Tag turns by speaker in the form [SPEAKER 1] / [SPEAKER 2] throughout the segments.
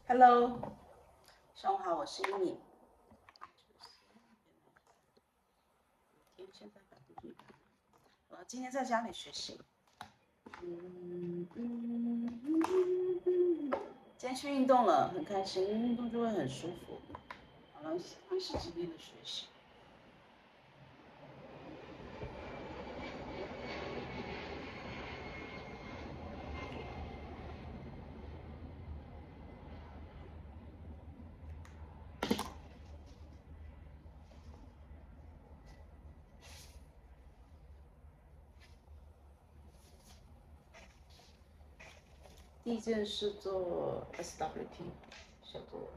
[SPEAKER 1] Hello， 上午好，我是Yimi。现在我今天在家里学习。今天去运动了，很开心，运动就会很舒服。好了，开始今天的学习。第一件事做 SWT 小作文。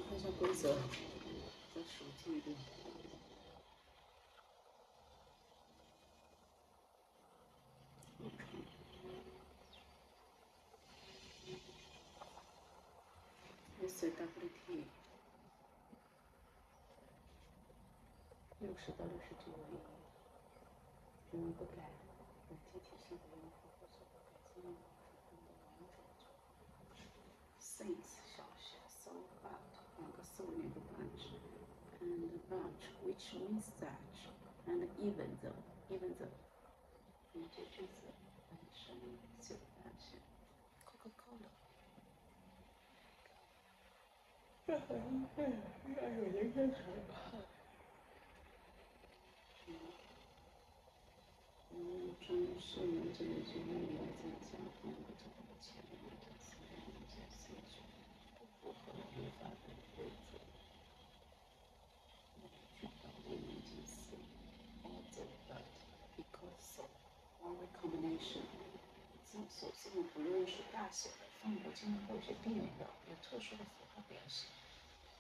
[SPEAKER 1] 看一下规则，再熟记一遍。SWT 60到69为1，不改，本题体系的用户或者不改自用户是的完整。Since 小写 so but 两个 so 两个 but and but which means that and even though 连接句子本身就发现 Coca-Cola。这很有人认同。专业是能这个节目里在讲两个这个前面的词在 C 不符合语法的规则。去到里面进行 although but because so one way combination。首字母不论是大写的、放不进或者避免的有特殊的符号标识。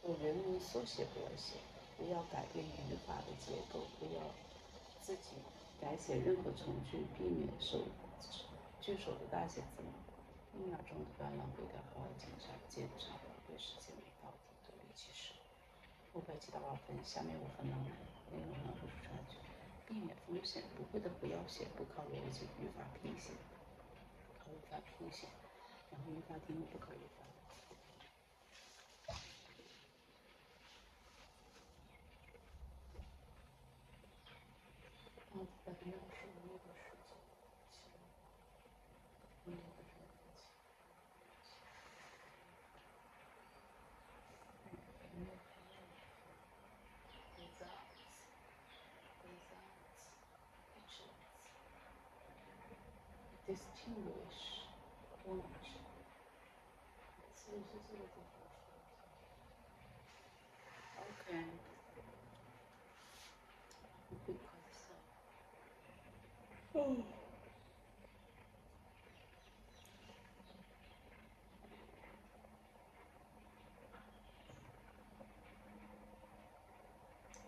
[SPEAKER 1] 有人名缩写不要写，不要改变语法的结构，不要自己改写任何从句，避免句首的大写字母。1秒钟不要浪费掉，好好检查，对时间没到底，多力其实。500记到2分，下面5分浪漫，内容呢不出差距，避免风险，不会的不要写，不考逻辑，语法拼写，考语法拼写，然后语法题目不考语法。在描述那个事情，distinguish point， 是这个地方。OK。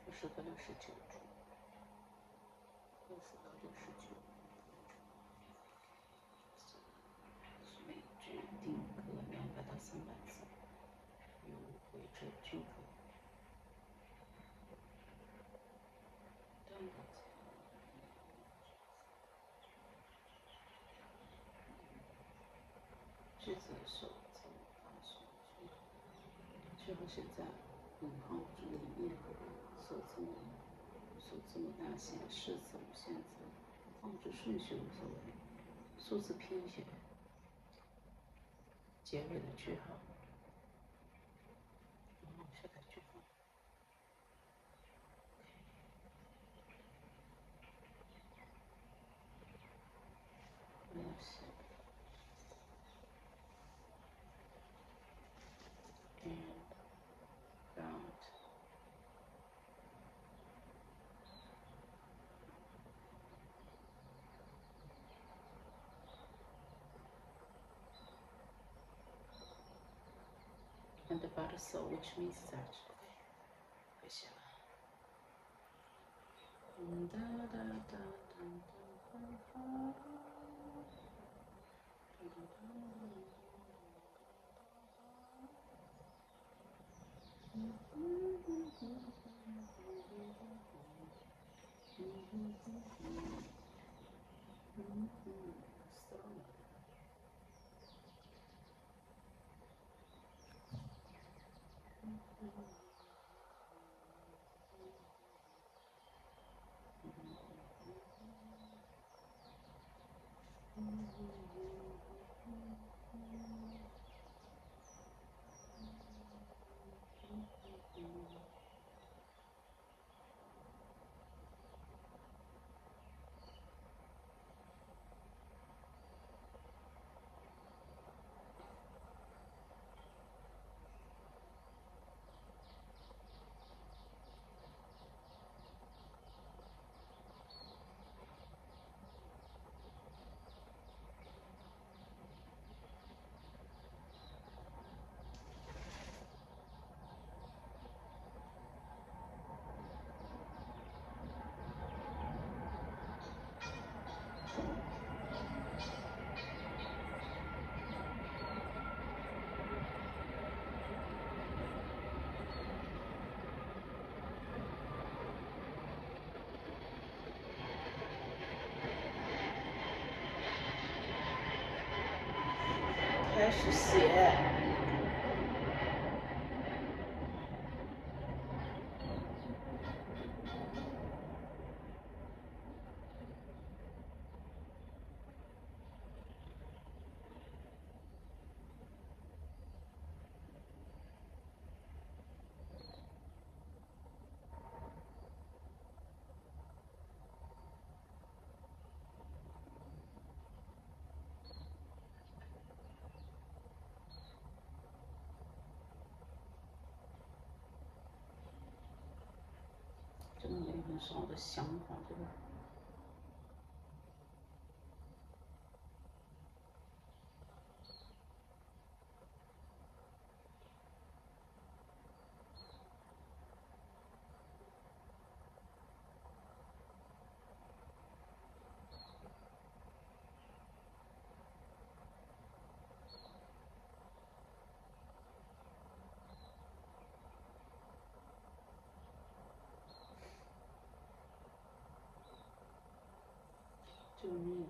[SPEAKER 1] 60到69处，60到69。每句定格200到300字，有回折句格。句子首字发送句号写在引号里面，首字母大写，是字无限字，放置顺序无所谓，数字拼写，结尾的句号，然后下个句号。at the bottom sole, which means that okay, 可以写了。哒哒哒哒哒哒哒。开始写。真的没很少的想法，对吧？救命！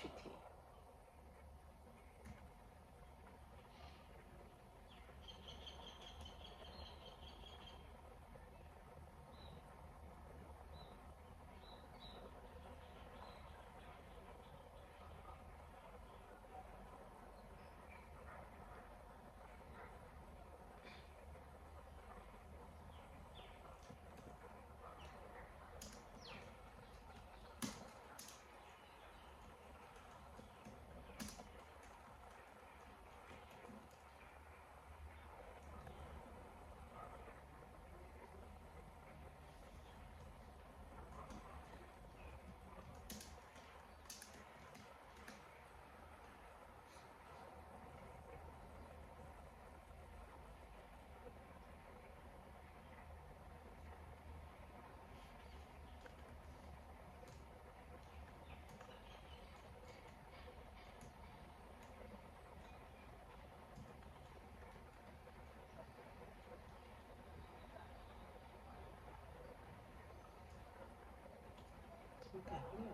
[SPEAKER 1] 具体。改不了。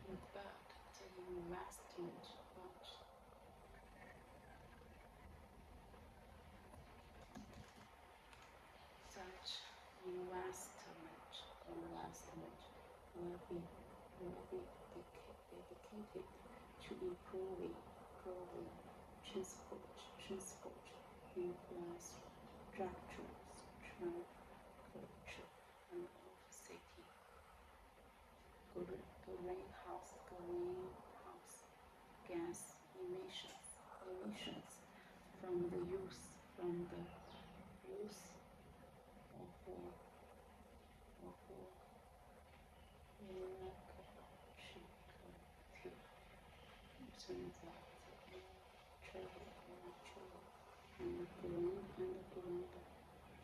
[SPEAKER 1] Without the investment approach. Such investment will be dedicated to improving transport, influence, structures, culture, and city. Greenhouse gas emissions from the use of underground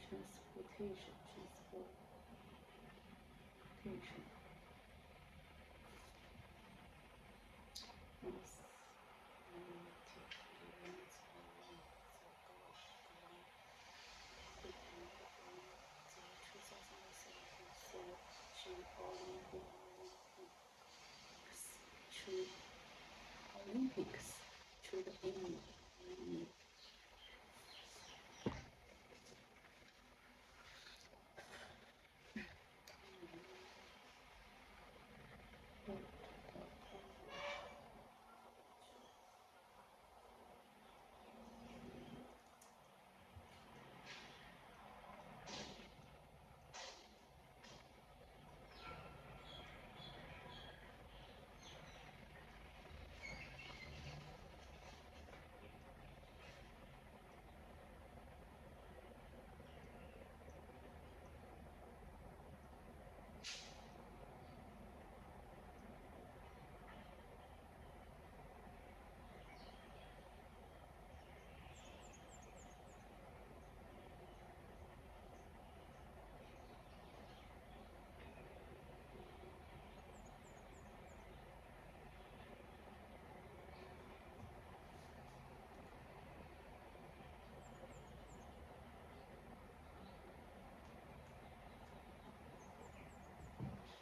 [SPEAKER 1] transportation Olympics to the Yimi.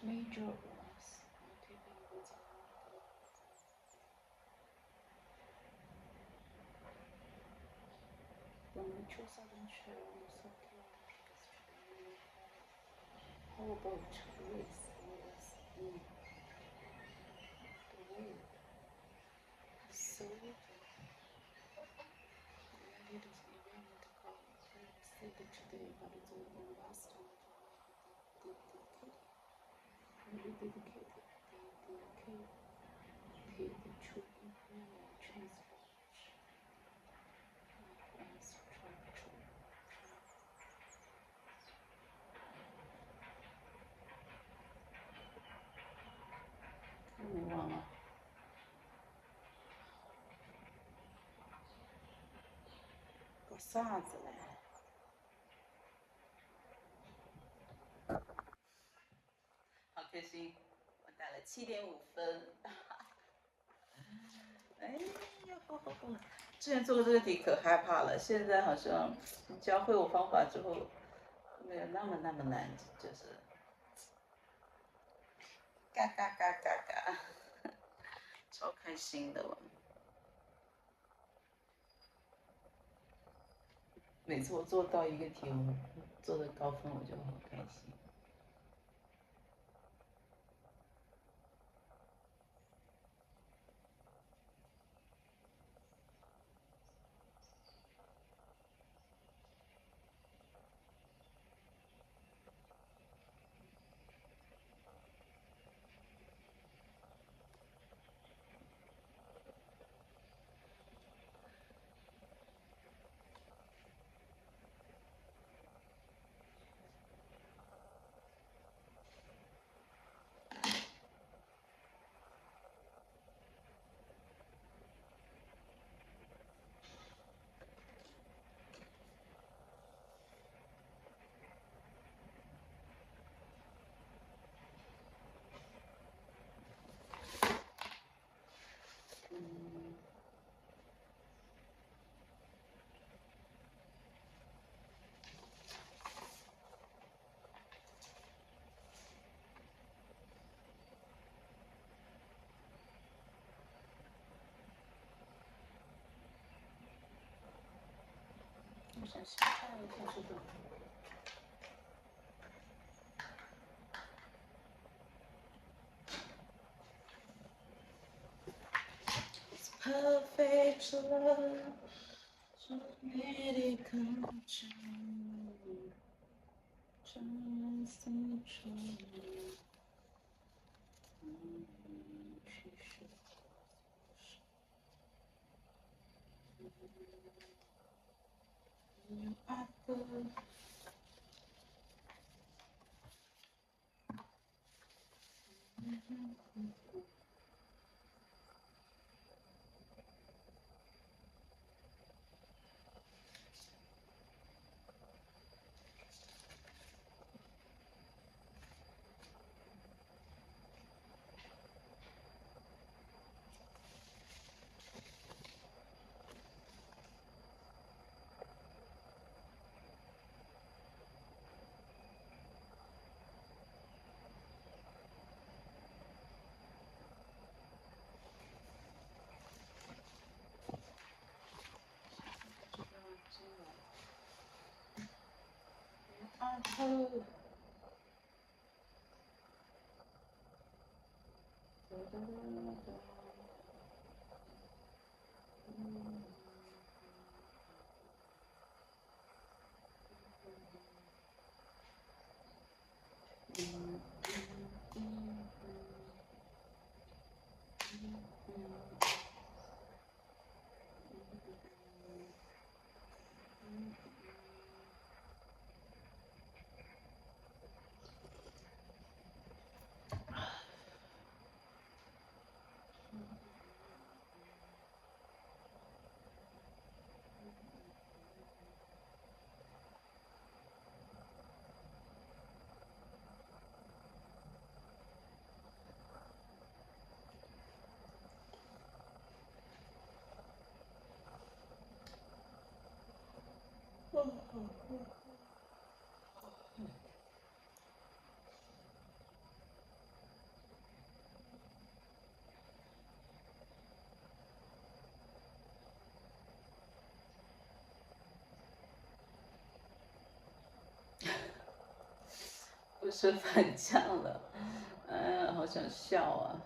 [SPEAKER 1] Major ones from the 2012 Tokyo Olympics to the new powerboat race was in the world. So it is eventful today, but the investment dedicated to improving transport infrastructure. 没忘了。搞啥子嘞？好开心，我打了7.5分。哎呀，好。之前做过这个题可害怕了，现在好像你教会我方法之后，没有那么难，就是嘎嘎嘎嘎嘎，超开心的。每次我做到一个题，我做的高分，我就好开心。我想先看一下这个。Perfect love, so many control, just control. 不是反向了，好想笑啊！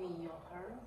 [SPEAKER 1] Yimi, your her?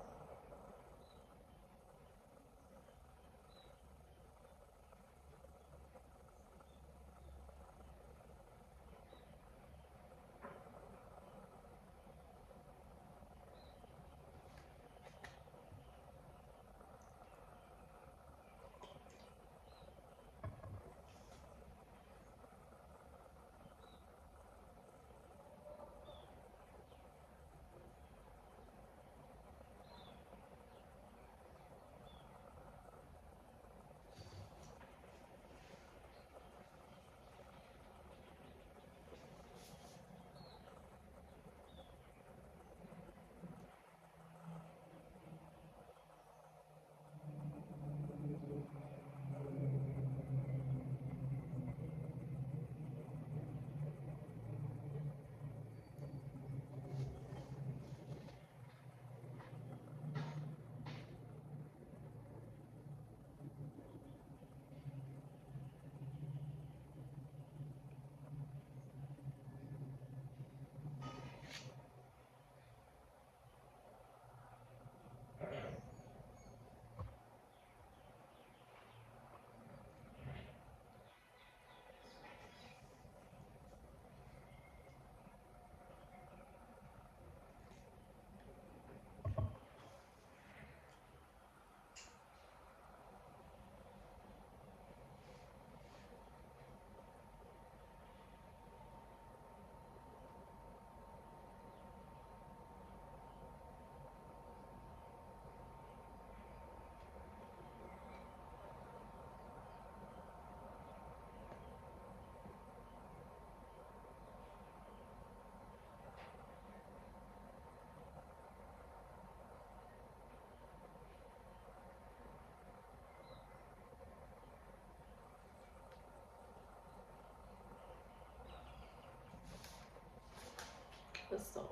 [SPEAKER 1] Vessel.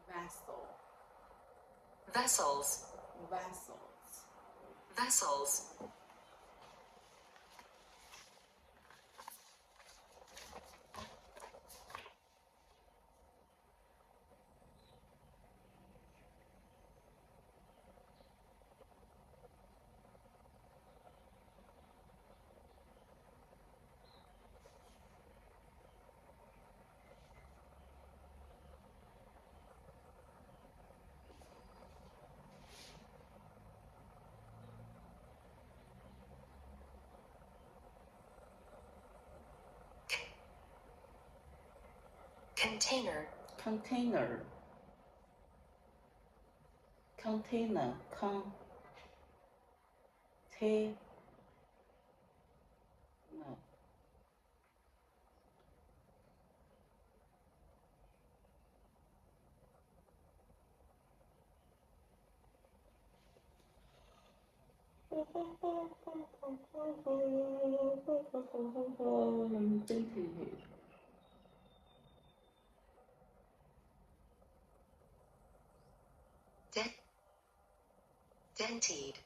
[SPEAKER 1] Vessel.
[SPEAKER 2] Vessels.
[SPEAKER 1] Vessels.
[SPEAKER 2] Vessels. Container.
[SPEAKER 1] Container. Container. Container.
[SPEAKER 2] Dented.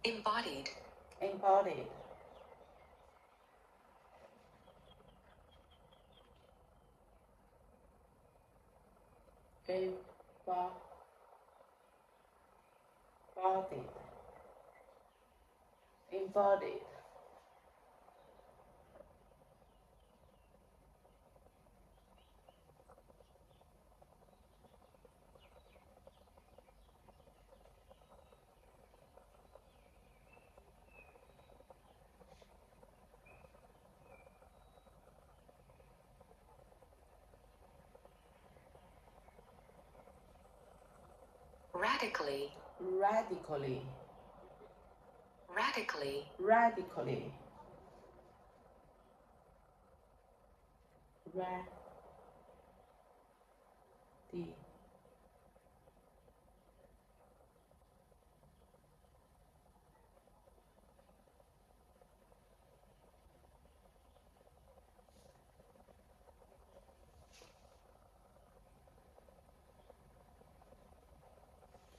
[SPEAKER 2] Embodied.
[SPEAKER 1] Embodied. Embodied. Embodied.
[SPEAKER 2] radically,
[SPEAKER 1] radically,
[SPEAKER 2] radically,
[SPEAKER 1] radically,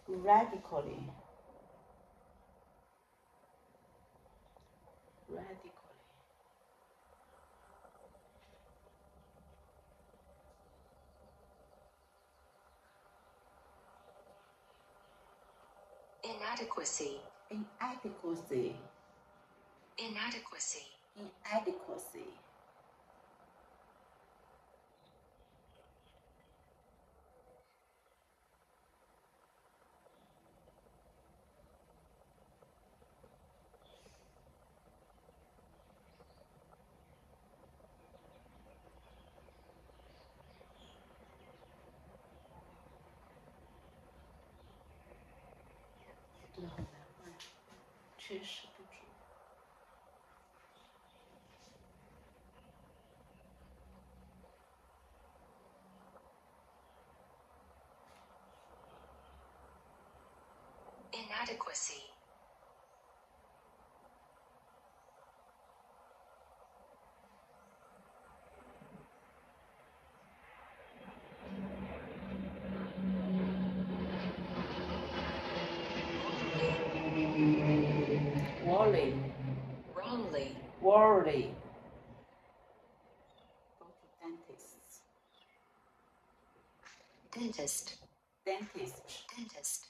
[SPEAKER 1] radically, radically,
[SPEAKER 2] inadequacy,
[SPEAKER 1] inadequacy,
[SPEAKER 2] inadequacy,
[SPEAKER 1] inadequacy,这个很难办，缺失不足。
[SPEAKER 2] inadequacy,
[SPEAKER 1] Worry,
[SPEAKER 2] wrongly,
[SPEAKER 1] worry. Go to dentist,
[SPEAKER 2] dentist,
[SPEAKER 1] dentist,
[SPEAKER 2] dentist,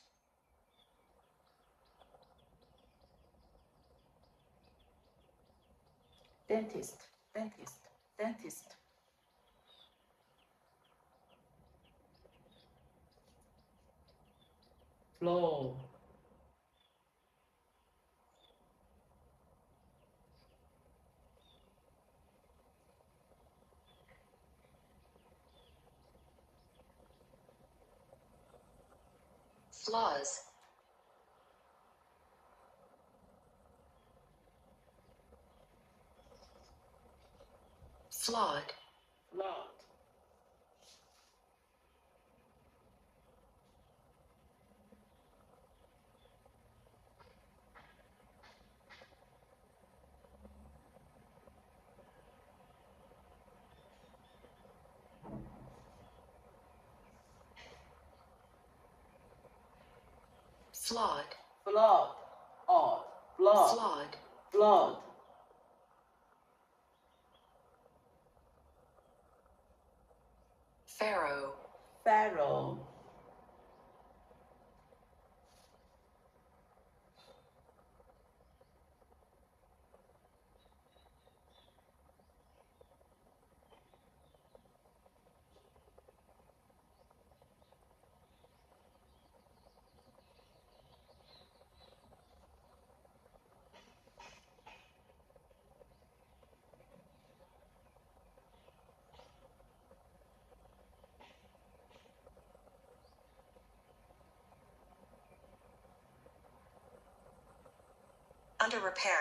[SPEAKER 1] dentist, dentist, dentist. Flow,
[SPEAKER 2] flaws, flawed,
[SPEAKER 1] flawed,
[SPEAKER 2] flawed,
[SPEAKER 1] flawed, odd, flawed,
[SPEAKER 2] flawed,
[SPEAKER 1] flawed,
[SPEAKER 2] pharaoh,
[SPEAKER 1] pharaoh,
[SPEAKER 2] under repair,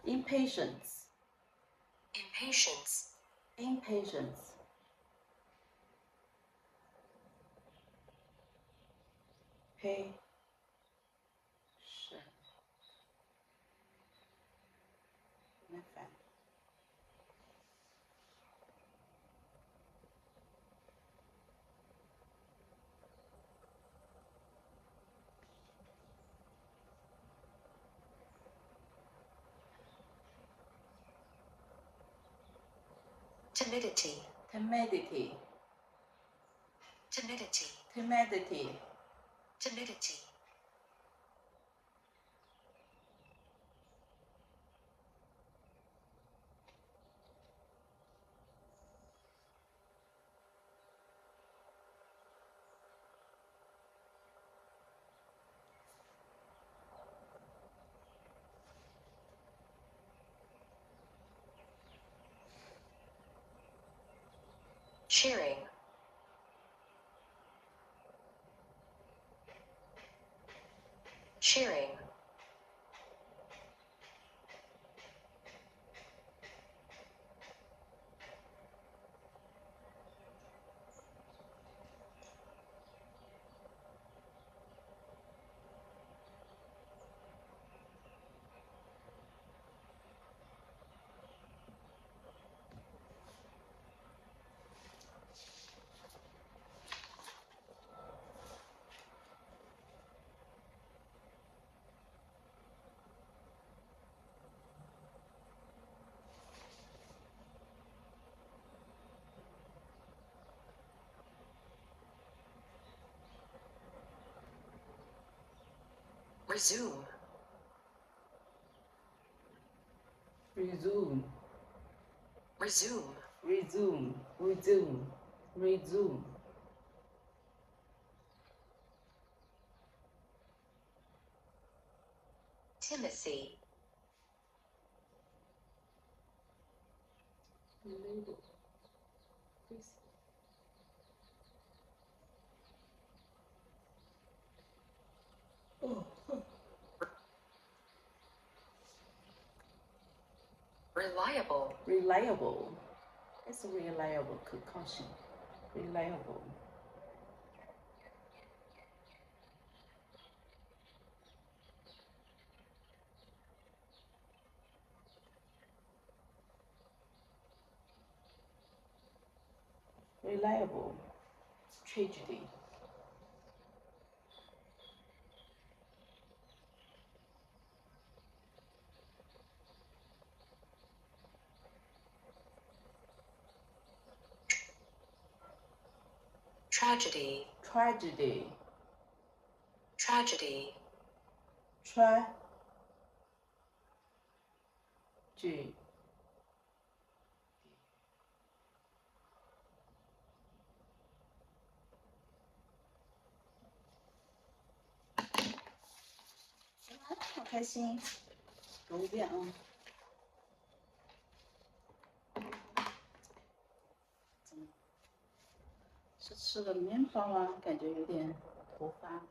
[SPEAKER 1] impatience,
[SPEAKER 2] impatience,
[SPEAKER 1] impatience, patience,
[SPEAKER 2] timidity,
[SPEAKER 1] timidity,
[SPEAKER 2] timidity,
[SPEAKER 1] timidity,
[SPEAKER 2] timidity, cheering, cheering, resume,
[SPEAKER 1] resume,
[SPEAKER 2] resume,
[SPEAKER 1] resume, resume, resume,
[SPEAKER 2] Timothy,
[SPEAKER 1] label, please. Oh,
[SPEAKER 2] reliable,
[SPEAKER 1] reliable. It's reliable. 可靠性 reliable. Reliable. Tragedy.
[SPEAKER 2] tragedy,
[SPEAKER 1] Tragedy.
[SPEAKER 2] tragedy,
[SPEAKER 1] Tragedy.好开心，读一遍啊。怎么？是吃了面包吗？感觉有点头发。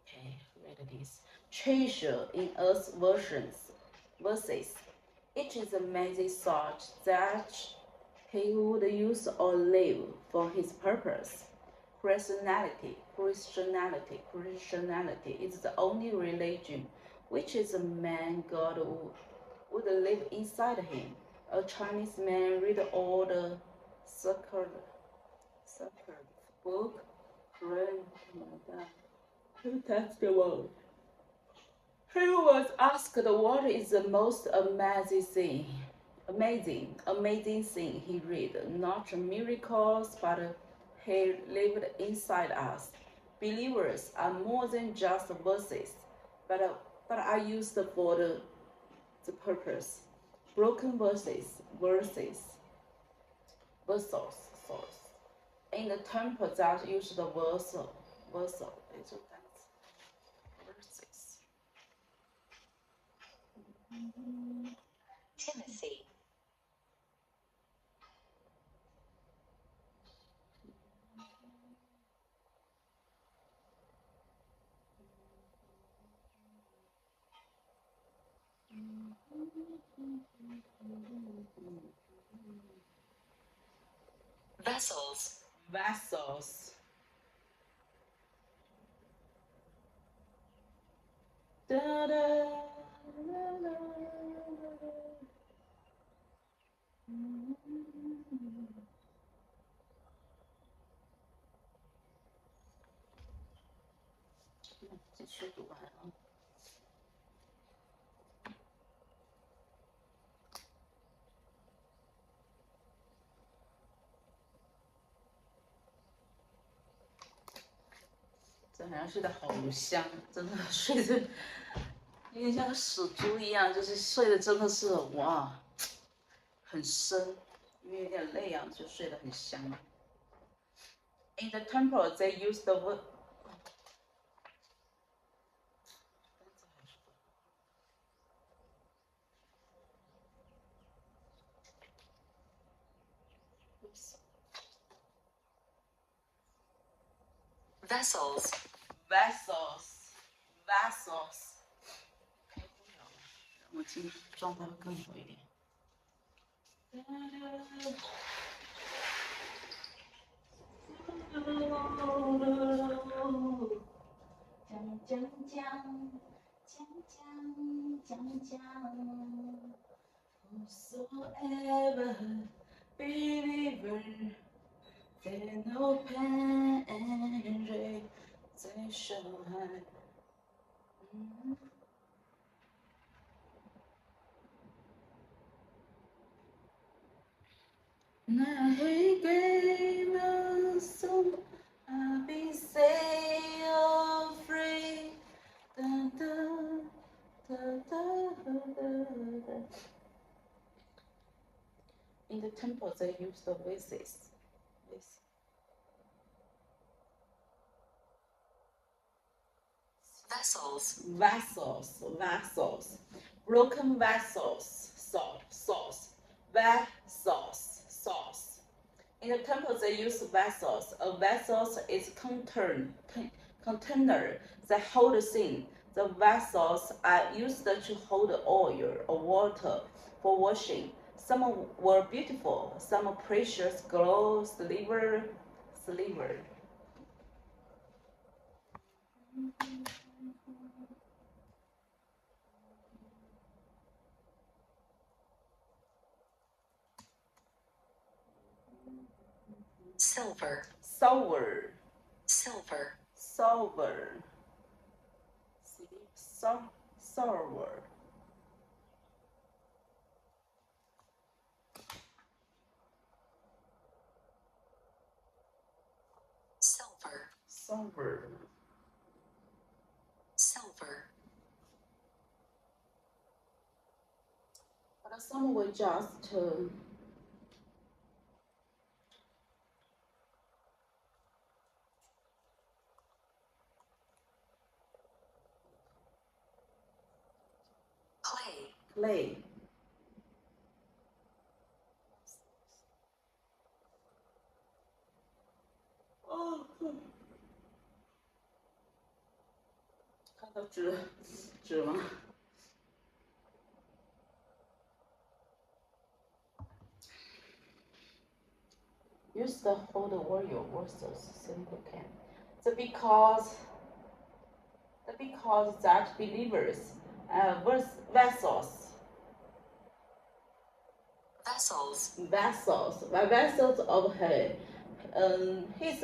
[SPEAKER 1] Okay, read this. Treasure in Earth's verses. It is amazing thought that he would use or live for his purpose. Christianity is the only religion which is a man God would live inside him. A Chinese man read all the sacred book, to test the world. He was asked what is the most amazing thing he read. Not miracles, but he lived inside us. Believers are more than just verses, but are used for the purpose. Broken verses. In the temple that used the verses.
[SPEAKER 2] Timothy, vessels,
[SPEAKER 1] Da, da, da, da.继续读完啊。这好像睡得好香，真的睡得有点像个死猪一样，就是睡得真的是哇，很深，因为有点累啊，就睡得很香。In the temple, they use the word.
[SPEAKER 2] vessels,
[SPEAKER 1] vessels, vessels。我今天状态会更好一点。讲。Whosoever believer, there no pain and realization. Now he gave us some, I'll be set free. Da, da, da, da, da, da. In the temple, they use the vases.
[SPEAKER 2] vessels,
[SPEAKER 1] Vessels. Broken vessels. Vessels. In the temple, they use vessels. A vessel is container that hold things. The vessels are used to hold oil or water for washing. Some were beautiful, some precious, gold, silver.
[SPEAKER 2] silver,
[SPEAKER 1] Silver.
[SPEAKER 2] silver,
[SPEAKER 1] Silver. Silver.
[SPEAKER 2] silver,
[SPEAKER 1] Silver.
[SPEAKER 2] silver,
[SPEAKER 1] But some will just
[SPEAKER 2] clay,
[SPEAKER 1] clay. Oh, 看到纸吗？ Use the hold oil versus simple can. Because that believers vessels of his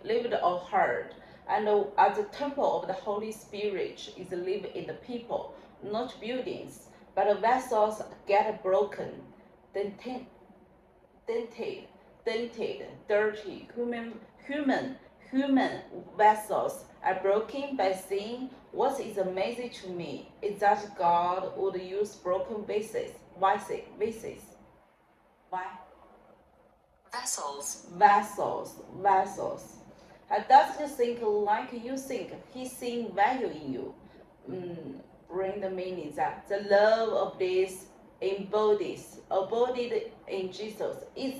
[SPEAKER 1] lived of heart, and as the temple of the Holy Spirit is lived in the people, not buildings. But the vessels get broken, dented, dirty. Human vessels are broken by sin. What is amazing to me is that God would use broken vases. Why? Vessels. He doesn't think like you think. He sees value in you. Bring the meaning that the love of this embodied in Jesus is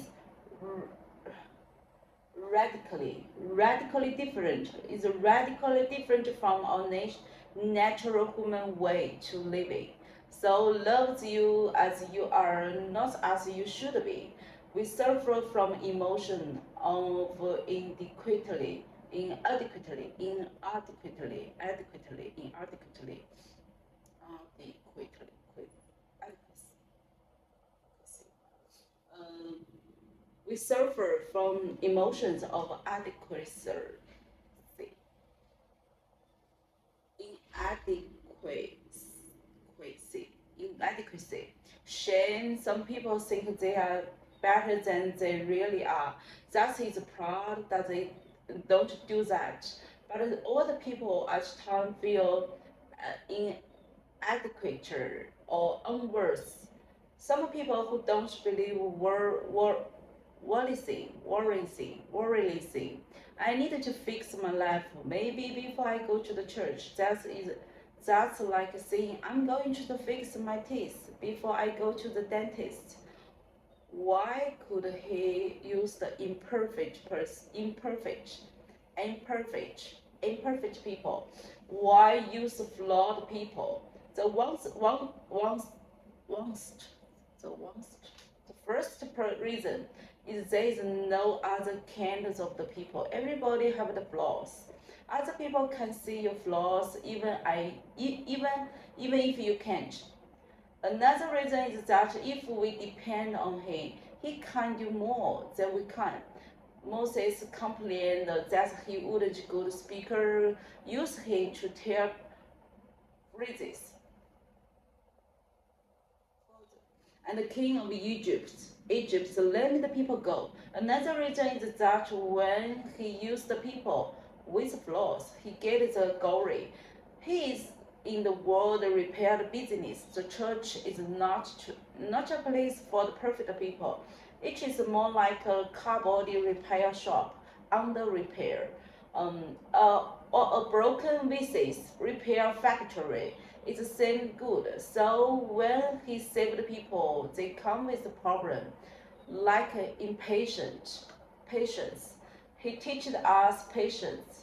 [SPEAKER 1] radically different. Is radically different from our natural human way to living. So loves you as you are, not as you should be. We suffer from emotion of inadequately. We suffer from emotions of inadequacy, shame. Some people think they are better than they really are. That is proud that they don't do that. But all the people at times feel inadequate or unworthy. Some people who don't believe worrying. I need to fix my life. Maybe before I go to the church. That's like saying I'm going to fix my teeth before I go to the dentist. Why could he use the imperfect imperfect people. Why use flawed people? The first reason is there is no other kinds of the people. Everybody have the flaws. Other people can see your flaws, even if you can't. Another reason is that if we depend on him, he can do more than we can. Moses complained that he wouldn't a good speaker, use him to tell phrases. And the king of Egypt let the people go. Another reason is that when he used the people with flaws, he gets the glory. He is in the world repair business. The church is not a place for the perfect people. It is more like a car body repair shop under repair, or a broken vessel repair factory. It's the same good. So when he saved people, they come with a problem, like patience. He teaches us patience.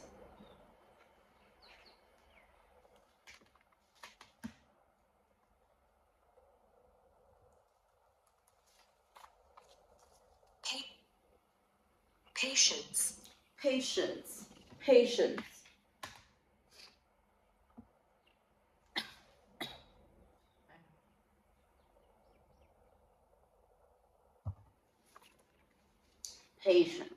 [SPEAKER 2] Patience.
[SPEAKER 1] Patience.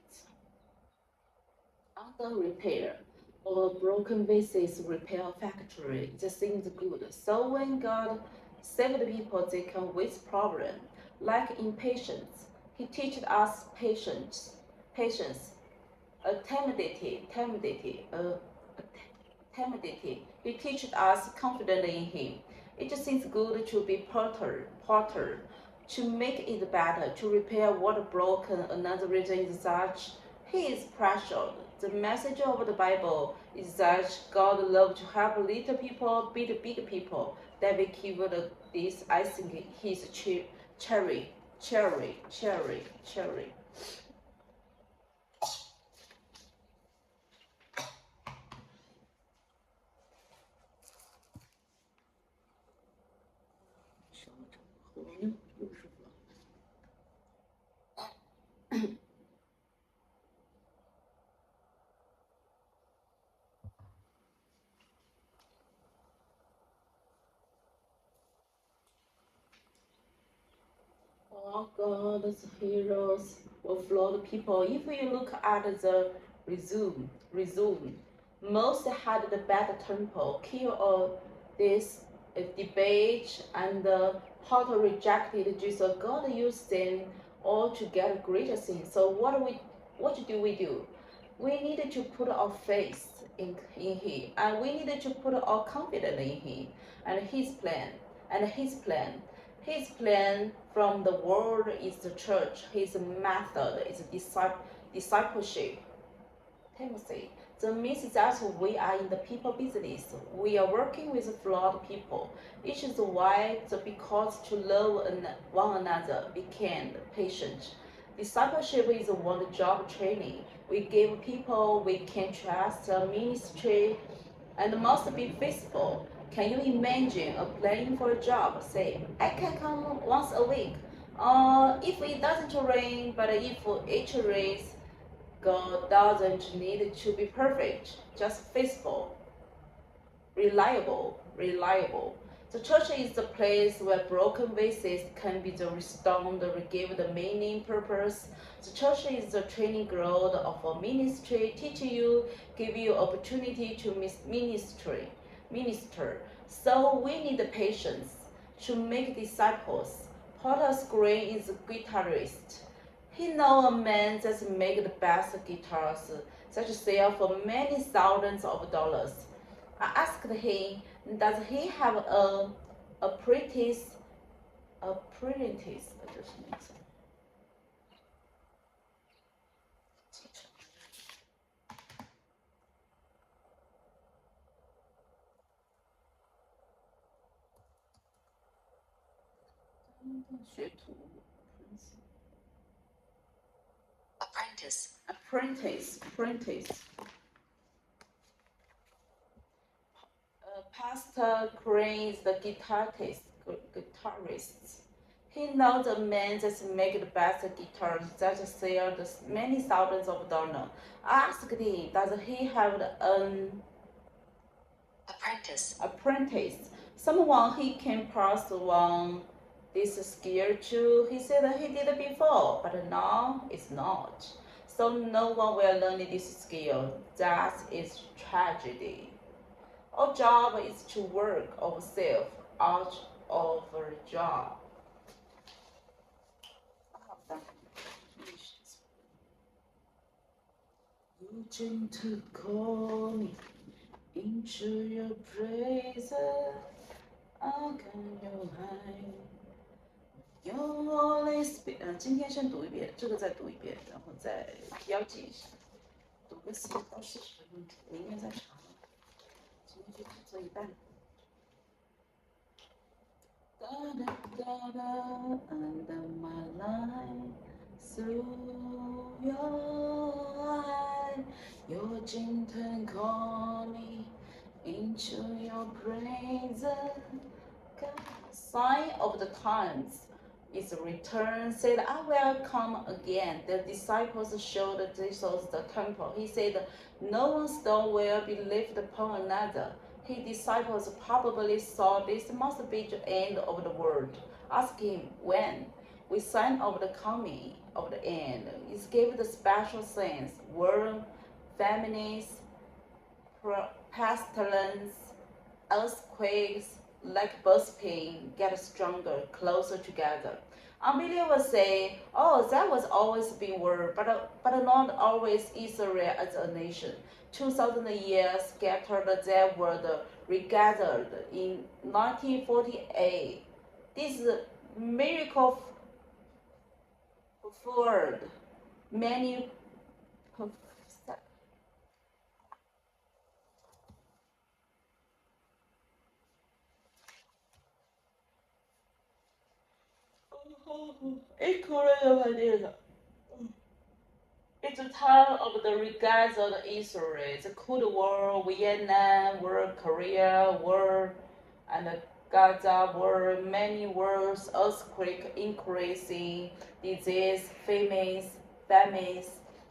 [SPEAKER 1] Under repair or broken vessels repair factory, the thing's good. So when God saved the people, they come with problem, like impatience. He teaches us patience. Timidity. He teaches us confidence in him. It seems good to be potter, to make it better, to repair what broken. Another reason is that he is precious. The message of the Bible is that God loves to help little people beat big people. David keyword this, I think he's cherry. All God's heroes were flawed people. If you look at the resume, most had the bad temper, kill or this debate, and hot rejected Jesus. God used them all to get greater things. So what do? We needed to put our faith in him, and we needed to put our confidence in him and his plan. His plan from the world is the church. His method is discipleship. Timothy. The means that we are in the people business. We are working with flawed people. It is why because to love one another, be kind, patient. Discipleship is one job training. We give people we can trust a ministry and must be faithful. Can you imagine applying for a job? Say, I can come once a week. If it doesn't rain, but if it rains, God doesn't need to be perfect, just faithful, reliable. The church is the place where broken vases can be restored, give the meaning, purpose. The church is the training ground of a ministry, teach you, give you opportunity to minister. So we need patience to make disciples. Potter's Green is a guitarist. He knows a man that makes the best guitars that sell for many thousands of dollars. I asked him, does he have a apprentice?
[SPEAKER 2] Apprentice.
[SPEAKER 1] Pastor Crane is the guitarist. He knows the men that make the best guitars that sell many thousands of dollars. Asked him, does he have an apprentice? Someone he can pass on this skill to? He said he did it before, but now it's not. So no one will learn this skill. That is tragedy. Our job is to work ourselves out of a job. You gentle call me into your presence. I can your high. Your Holy Spirit. 今天先读一遍，这个再读一遍，然后再标记一下，读个40到40分钟，明天再查。今天就做一半。Da da da da under my line, through your eye, your gentle call me into your presence. Sign of the times is return. Said, I will come again. The disciples showed Jesus the temple. He said, no one stone will be lifted upon another. His disciples probably saw this must be the end of the world. Ask him when. We sign of the coming of the end. It gave the special sense. War, famines, pestilence, earthquakes, like bursting, get stronger, closer together. Unbelievers say, oh, that was always been war, but not always Israel as a nation. 2,000 years scattered, they were regathered in 1948. This miracle fulfilled many It's the time of the regathered Israel, the Cold War, Vietnam War, Korea War, and the Gaza War, many wars, earthquake increasing, disease, famines,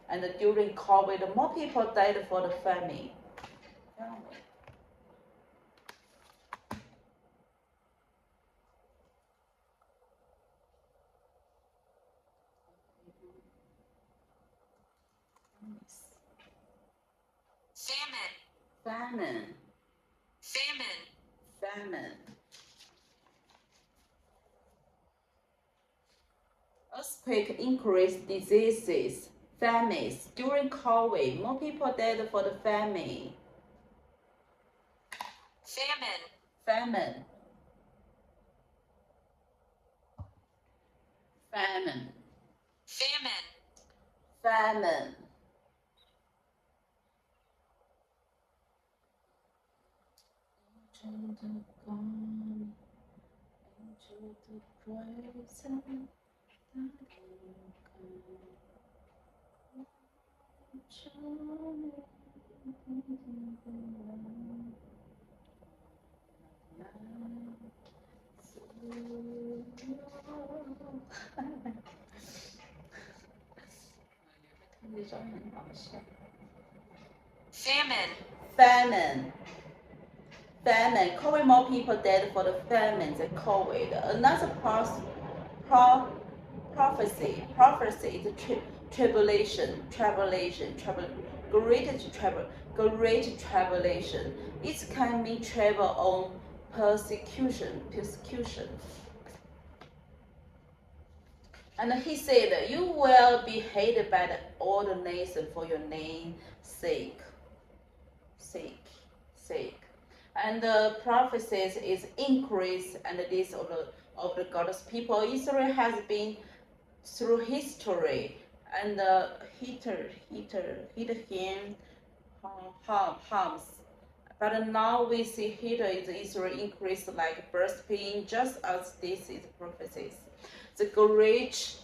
[SPEAKER 1] and during COVID, more people died for the famine. Famine. Earthquake increased, diseases, famines. During COVID, more people died for the famine. Famine. Famine. COVID, more people dead for the famine than COVID. Another prophecy is tribulation, great tribulation. It can mean travel on persecution. And he said, you will be hated by all the nations for your name's sake. And the prophecies is increase and this of the God's people. Israel has been through history and hit him harms. But now we see here is Israel increase like birth pain, just as this is prophecies. The great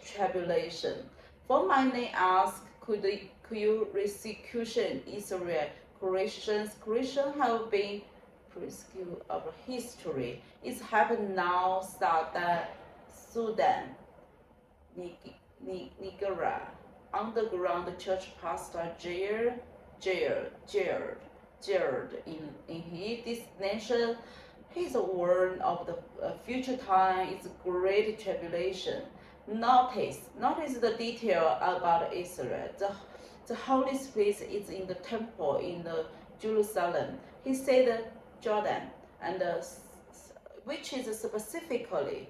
[SPEAKER 1] tribulation. For my name ask, could you persecution Israel Christians have been prescribed of history. It's happened now, Sudan, Nigeria, underground church pastor jailed in this nation. His word of the future time is great tribulation. Notice the detail about Israel. The Holy Spirit is in the temple in the Jerusalem. He said Jordan, and which is specifically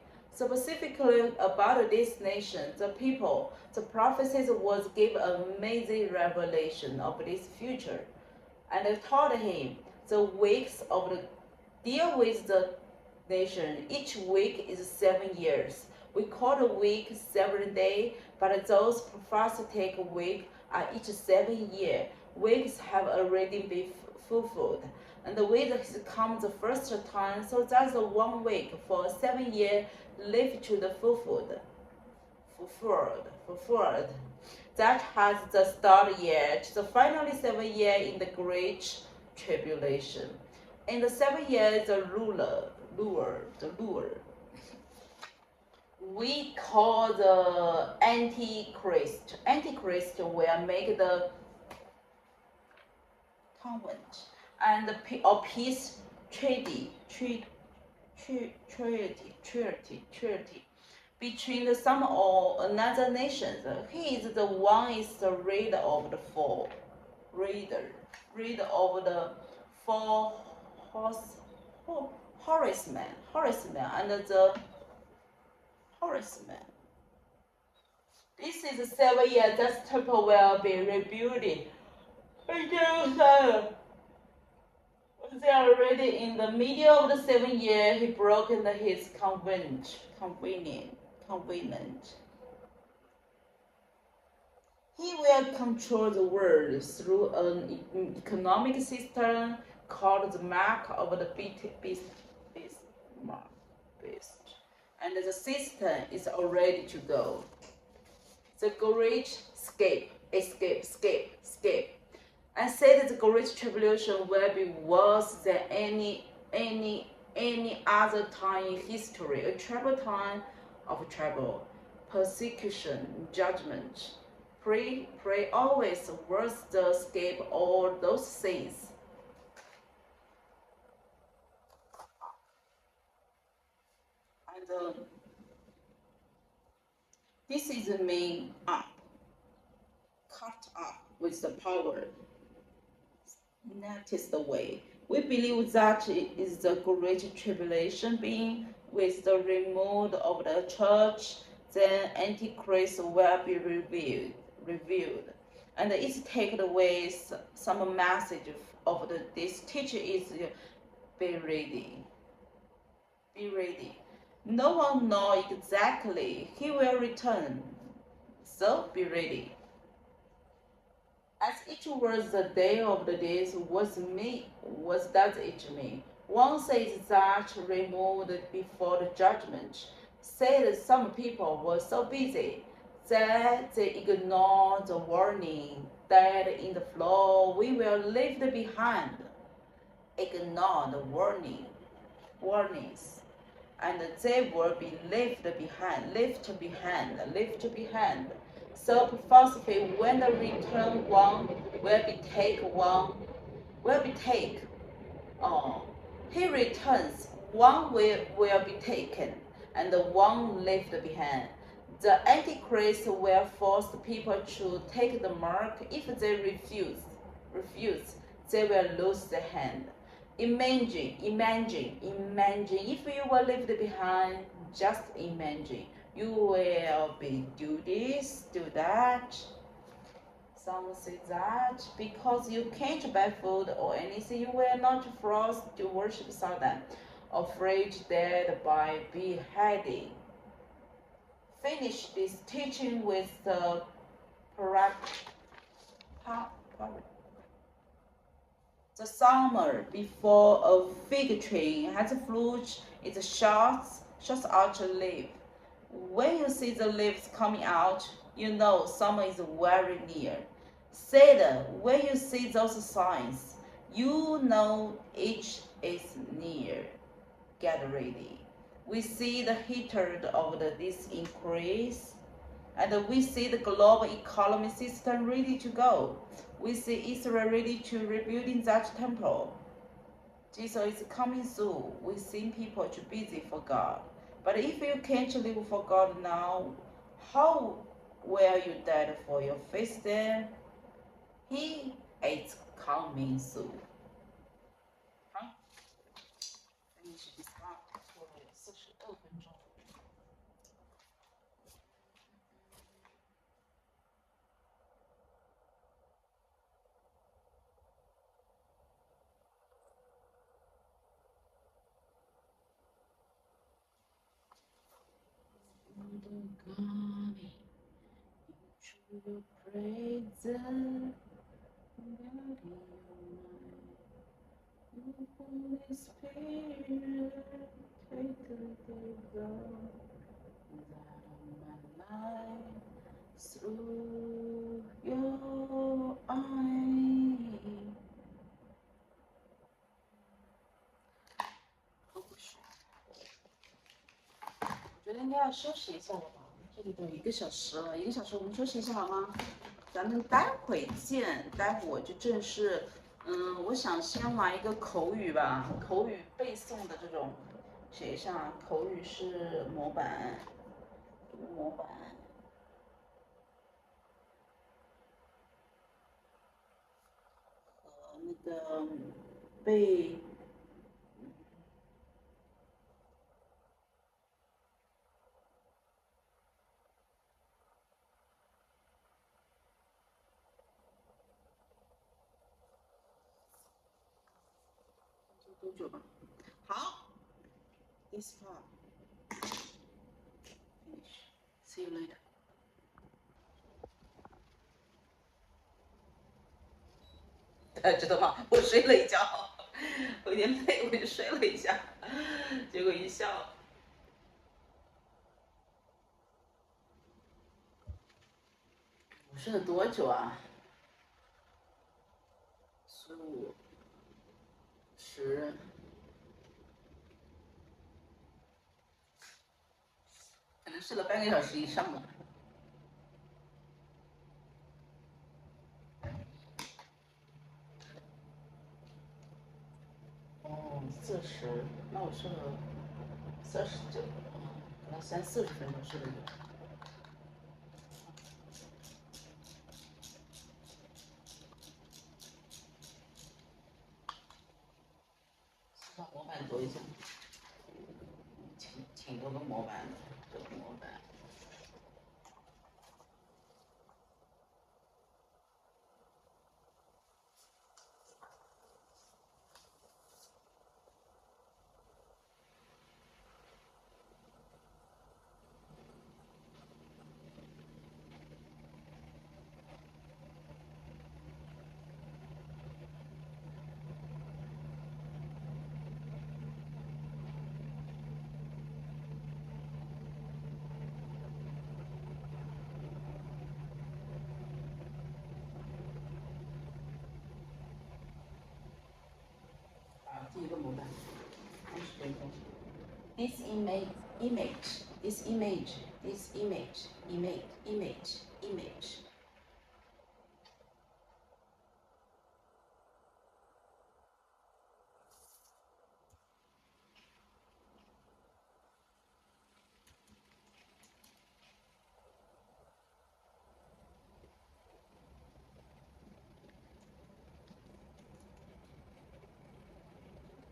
[SPEAKER 1] about this nation, the people. The prophecies was given amazing revelation of this future, and I told him the weeks of the deal with the nation. Each week is 7 years. We call the week 7 days, but those prophetic weeks are each 7 years. Weeks have already been fulfilled, and the week has come the first time. So that's 1 week for 7 years left to the fulfilled. That has the start yet. The finally 7 years in the great tribulation. In the 7 years, the ruler, we call the Antichrist. Antichrist will make the covenant and the peace treaty between some or another nation. He is the one is the reader of the four. Reader of the four horsemen and the horsemen. This is 7 years. That temple will be rebuilt. They are already in the middle of the 7 years. He broke his covenant. He will control the world through an economic system called the mark of the beast. And the system is all ready to go. The great escape. And said the great tribulation will be worse than any other time in history. A trouble time of trouble, persecution, judgment. Pray always words to escape all those things. And this is the main up, cut up with the power. That is the way. We believe that is the great tribulation being with the removal of the church, then Antichrist will be revealed. And it takes away some message of this teacher is be ready. Be ready. No one knows exactly he will return, so be ready. As each was the day of the days what does it mean? One says that removed before the judgment. Said some people were so busy that they ignored the warning that in the flow we will leave behind. Ignore the warnings, and they will be left behind. So philosophy, when the return one will be take. He returns, one will be taken, and one left behind. The Antichrist will force the people to take the mark. If they refuse, they will lose the hand. Imagine, if you were left behind, just imagine. You will be do this, do that. Some say that because you can't buy food or anything, you will not forced to worship Satan, afraid dead by beheading. Finish this teaching with the The summer before a fig tree has fruit, it shots out a leaf. When you see the leaves coming out, you know summer is very near. Said when you see those signs, You know each is near. Get ready. We see the hatred of this increase, and we see the global economy system ready to go. We see Israel ready to rebuilding that temple. Jesus is coming soon. We see people too busy for God. But if you can't live for God now, how will you die for your faith then? He is coming soon. 好，英语学习4做了42分钟。Coming into your presence, your Holy Spirit, take the my life through your eyes. 喝口水。我觉得应该要休息一下了吧？这里都1个小时了，1个小时我们休息一下好吗？咱们待会见，待会我就正式，我想先玩一个口语吧，口语背诵的这种，写一下口语是模板，模板和那个背。多久吧？好 ，this part finish. See you later. 大家知道吗？我睡了一觉，我有点累，我就睡了一下，结果一笑。我睡了多久啊？15、10。可能睡了半个小时以上了。哦，40，那我睡了39，可能30-40分钟睡了有。希望模板多一点，挺多个模板的，这个模板。第一个模板，30分钟。This image, this image, this image, image, image, image.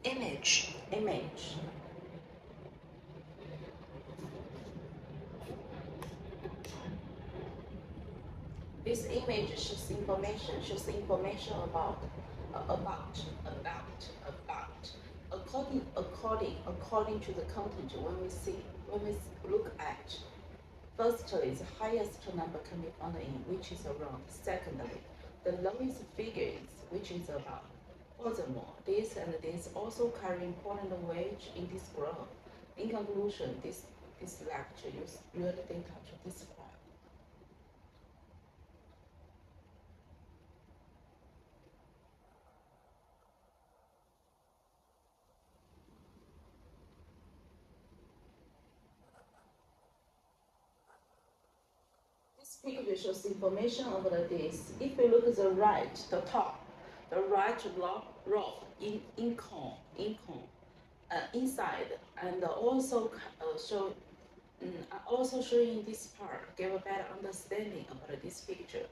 [SPEAKER 2] Image.
[SPEAKER 1] Image. This image shows information about, according to the content when we look at. Firstly, the highest number can be found in which is around. Secondly, the lowest figure is which is about. Furthermore, this and this also carry important weight in this graph. In conclusion, this lecture uses real data to describe. picture shows information about this. If we look at the right, the top, the right row inside, and also showing this part, give a better understanding about this picture.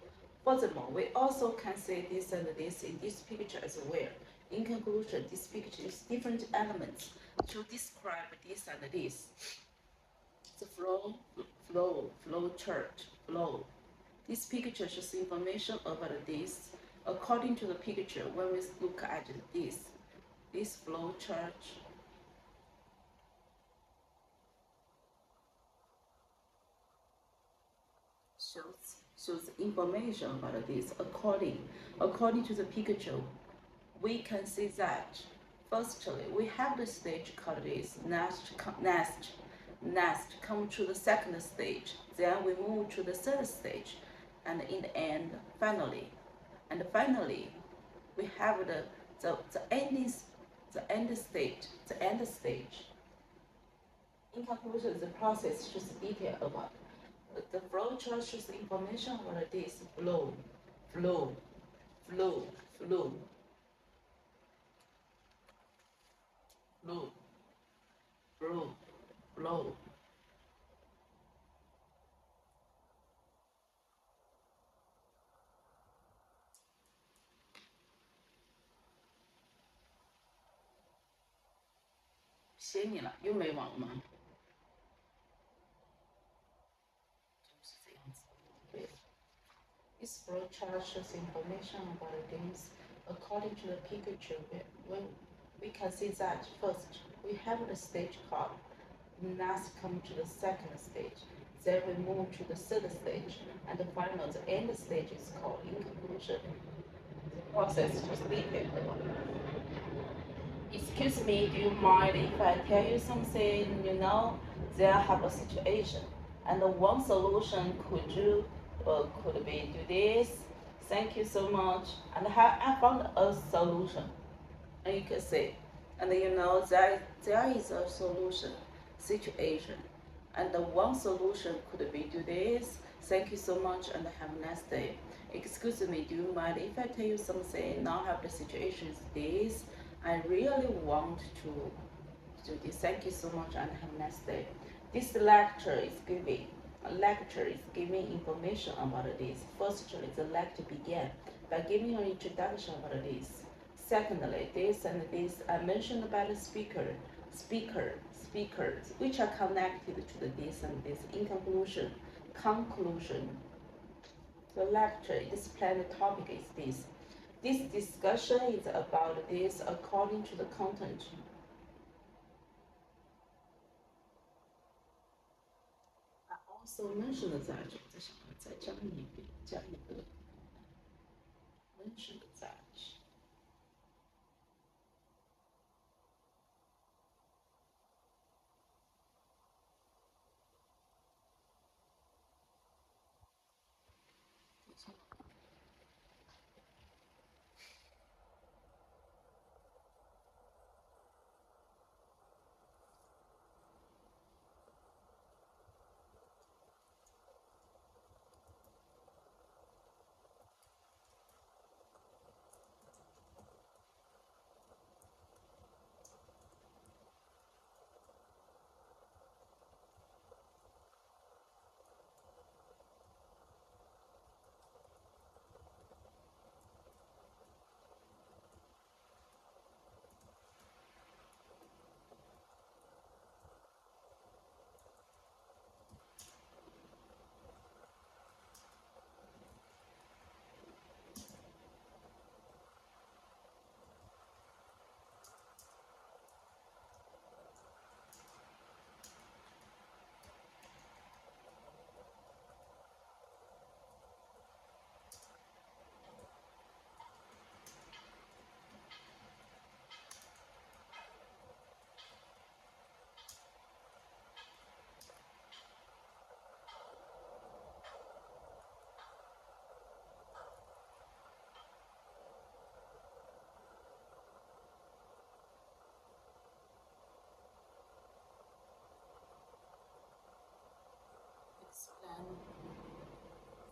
[SPEAKER 1] Furthermore, we also can see this and this in this picture as well. In conclusion, this picture is different elements to describe this and this. The flow chart, flow. This picture shows information about this. According to the picture, when we look at this flow chart, shows information about this. According to the picture, we can see that firstly we have the stage called this next come to the second stage, then we move to the third stage, and in the end finally we have the end stage. In conclusion, the process shows detail about the flow chart shows information about this flow.写你了，又没网吗？就是这样子。对。This flow chart shows information about things according to the picture. We can see that first we have the stage called next come to the second stage, then we move to the third stage, and finally the end stage is called in conclusion. The process is detailed. Excuse me, do you mind if I tell you something? There have a situation, and one solution could be do this. Thank you so much. And I found a solution. And you can say, and there is a solution situation, and the one solution could be do this. Thank you so much, and have a nice day. Excuse me, do you mind if I tell you something? Now I have the situation is this. I really want to do this. Thank you so much, and have a nice day. This lecture is giving information about this. Firstly, the lecture began by giving an introduction about this. Secondly, this and this are mentioned by the speakers, which are connected to the this and this. In conclusion, the lecture explained the topic is this. This discussion is about this according to the content. I also mentioned that 我想再加一个 mentioned that.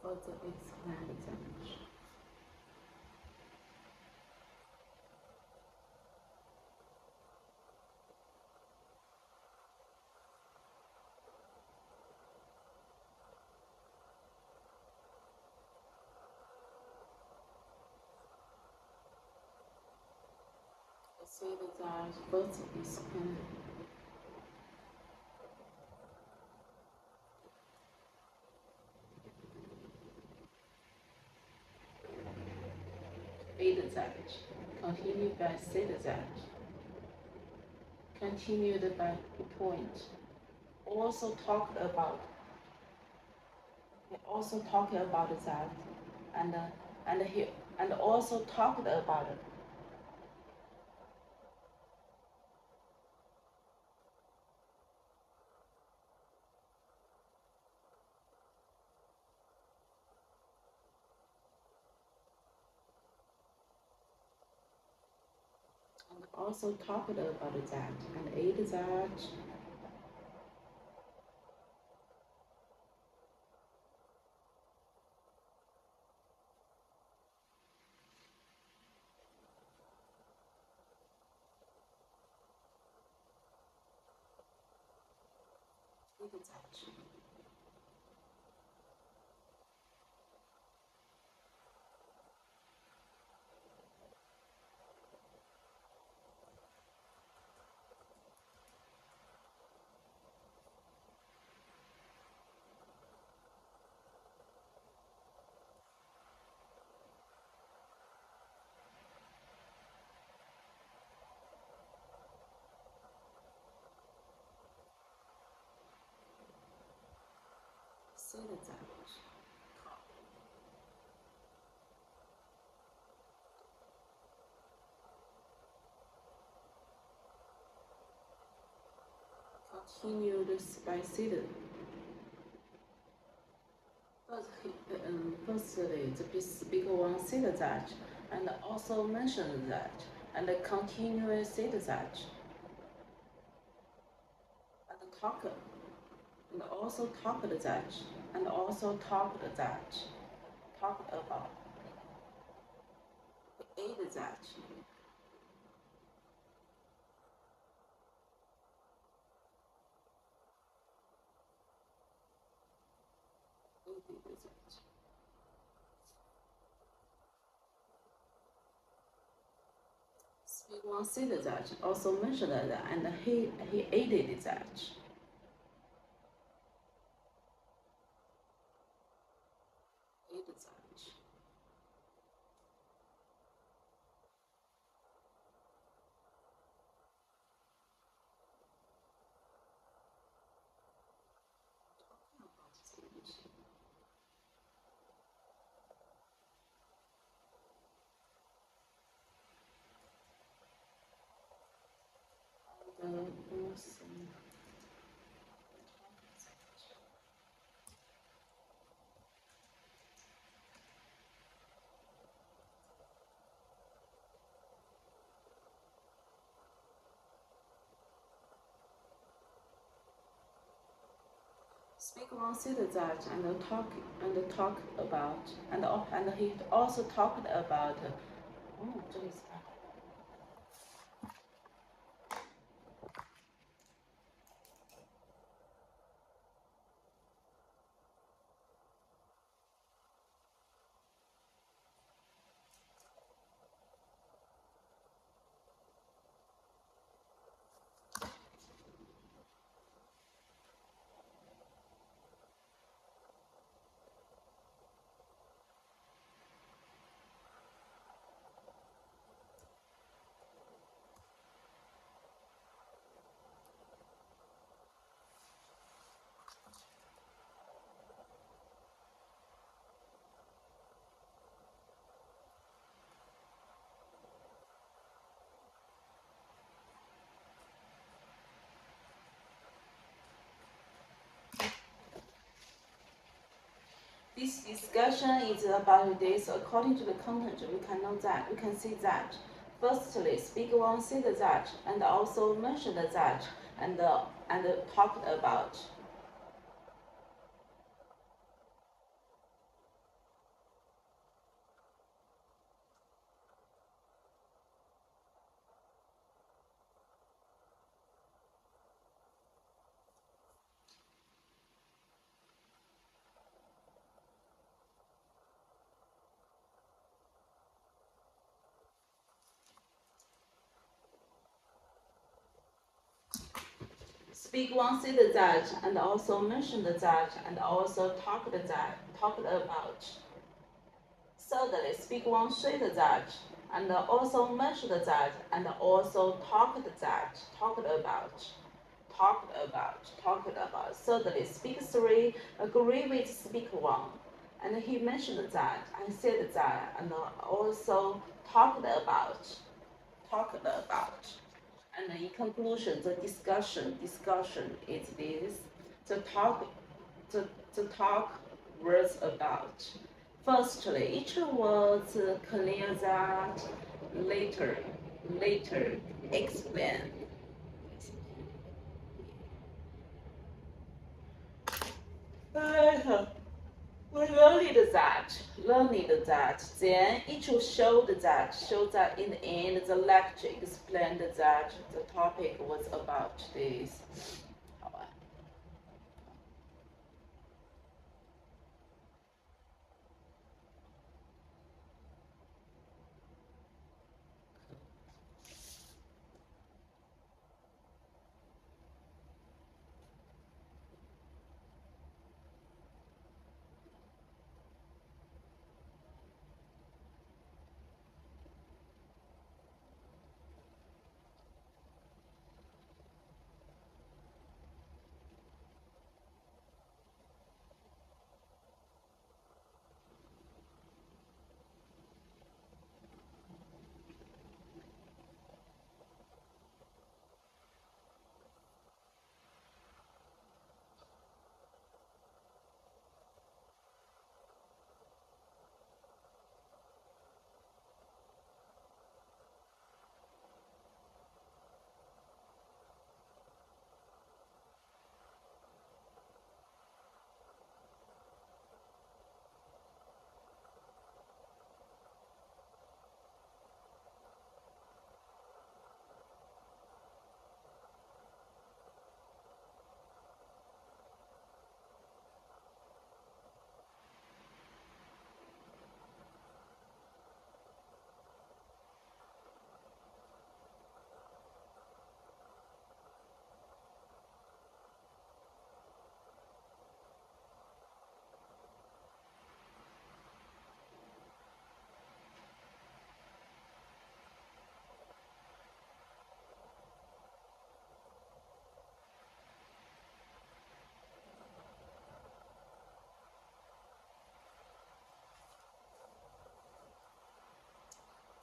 [SPEAKER 1] further explain that. Say that first explain. Read that. Continue by say that. Continued by point. Also talked about. He also talked about that, and also talked about it. Also talked about that and ate that. Ate that. Say that. Continued by Sid. Firstly, the speaker one said that, and also mentioned that, and continually said that, and talk, and also talked that, and also talked that, talked about, ate that. Speaker one said that, also mentioned that, and he added that. Ate that. Speaker one said that and talk about and he also talked about. Oh, 这里是吧 This discussion is about this. According to the content, we can know that, we can see that. Firstly, speaker one said that, and also mentioned that, and talked about. Speak one said that, and also mentioned that, and also talked about. Thirdly, speak one said that, and also mentioned that, and also talked about. Thirdly, speak three, agree with speak one. And he mentioned that, and said that, and also talked about. And in conclusion, the discussion is this. The talk was about. Firstly, each was clear that later explain. We learned that, then each showed that in the end the lecture explained that the topic was about this. 好吧。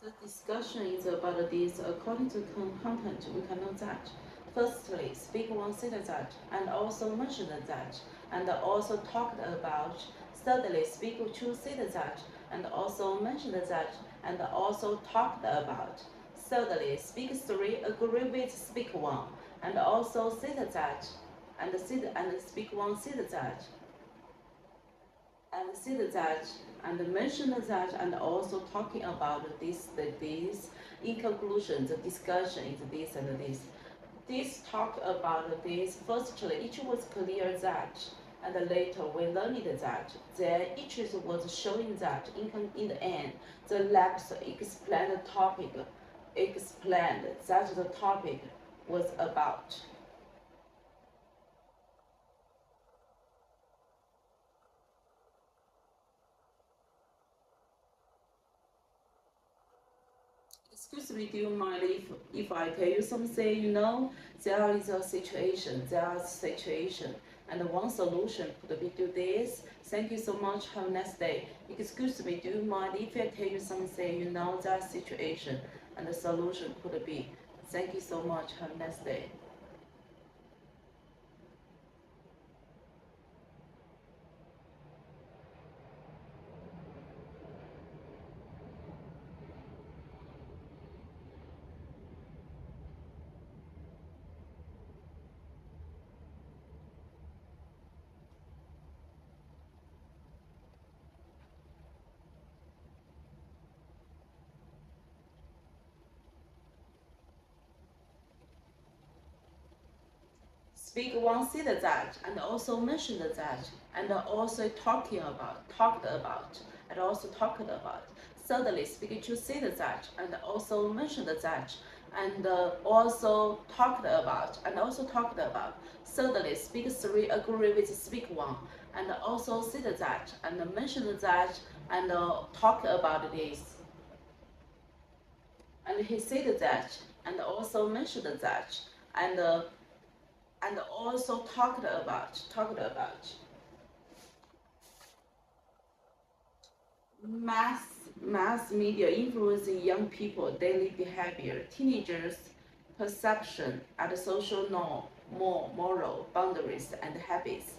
[SPEAKER 1] The discussion is about this. According to content, we can know that. Firstly, speak one said that, and also mentioned that, and also talked about. Thirdly, speak two said that, and also mentioned that, and also talked about. Thirdly, speak three agree with speak one, and also said that, and speak one said that. And said that, and mentioned that, and also talking about this. In conclusion, the discussion is this and this. This talked about this. Firstly, each was clear that, and later we learned that. Then each was showing that. In the end, the lecture explained that the topic was about. Excuse me, do you mind if I tell you something? You know, there is a situation, and one solution could be do this. Thank you so much. Have a nice day. Excuse me, do you mind if I tell you something? You know, that situation, and the solution could be. Thank you so much. Have a nice day. Speak one said that, and also mentioned that, and also talked about, and also talked about. Thirdly, speak two said that, and also mentioned that, and also talked about. Thirdly, speak 3 agree with speak 1, and also said that and mentioned that and talk about this. And he said that and also mentioned that and also talked about. Mass media influencing young people daily behavior, teenagers' perception and social norm, moral boundaries and habits,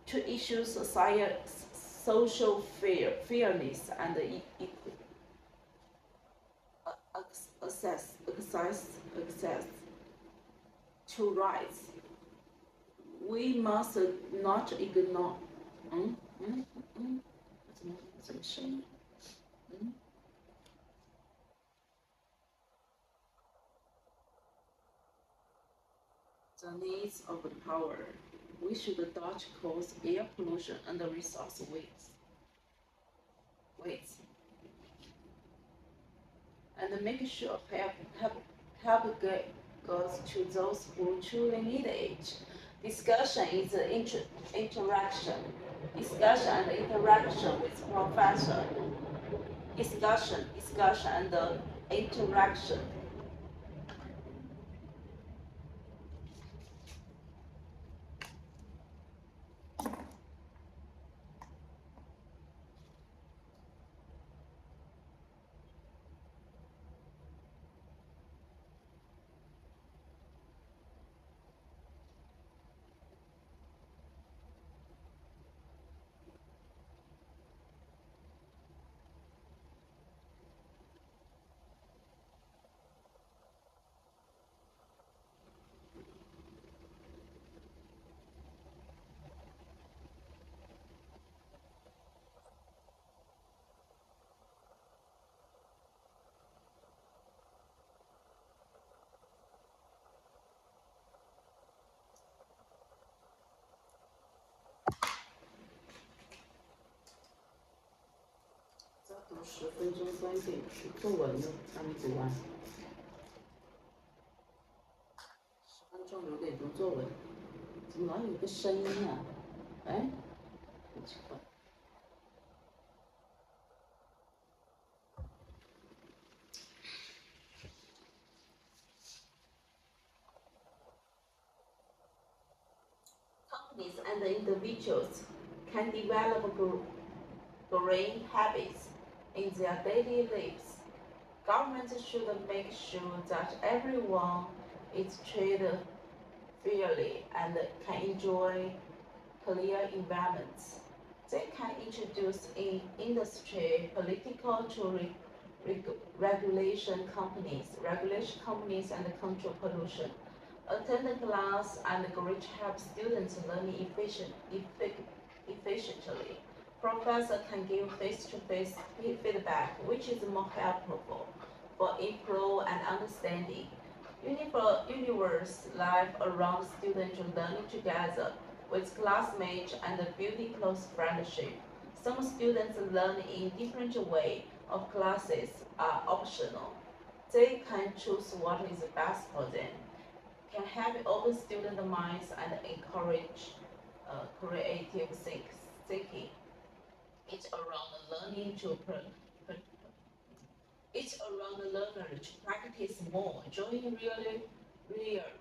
[SPEAKER 1] to issue social fairness and access to rights. We must not ignore. 怎么声音？ The needs of the power. We should not cause air pollution and resource waste. And make sure help goes to those who truly need it. Discussion is interaction. Discussion and interaction with professor. Discussion and interaction.读10分钟3点作文的，让你读完。10分钟留给读作文，怎么老有一个声音啊？哎，很奇怪。Companies and individuals can develop green habits in their daily lives. Governments should make sure that everyone is treated fairly and can enjoy clear environments. They can introduce in industry political to regulation companies and control pollution. Attend the class and grade help students learning efficiently. Professor can give face-to-face feedback, which is more helpful for improve and understanding. Universe life around students learning together with classmates and building close friendship. Some students learn in different way of classes are optional. They can choose what is best for them. Can help open student minds and encourage creative thinking. It's around learning to learner to practice more, join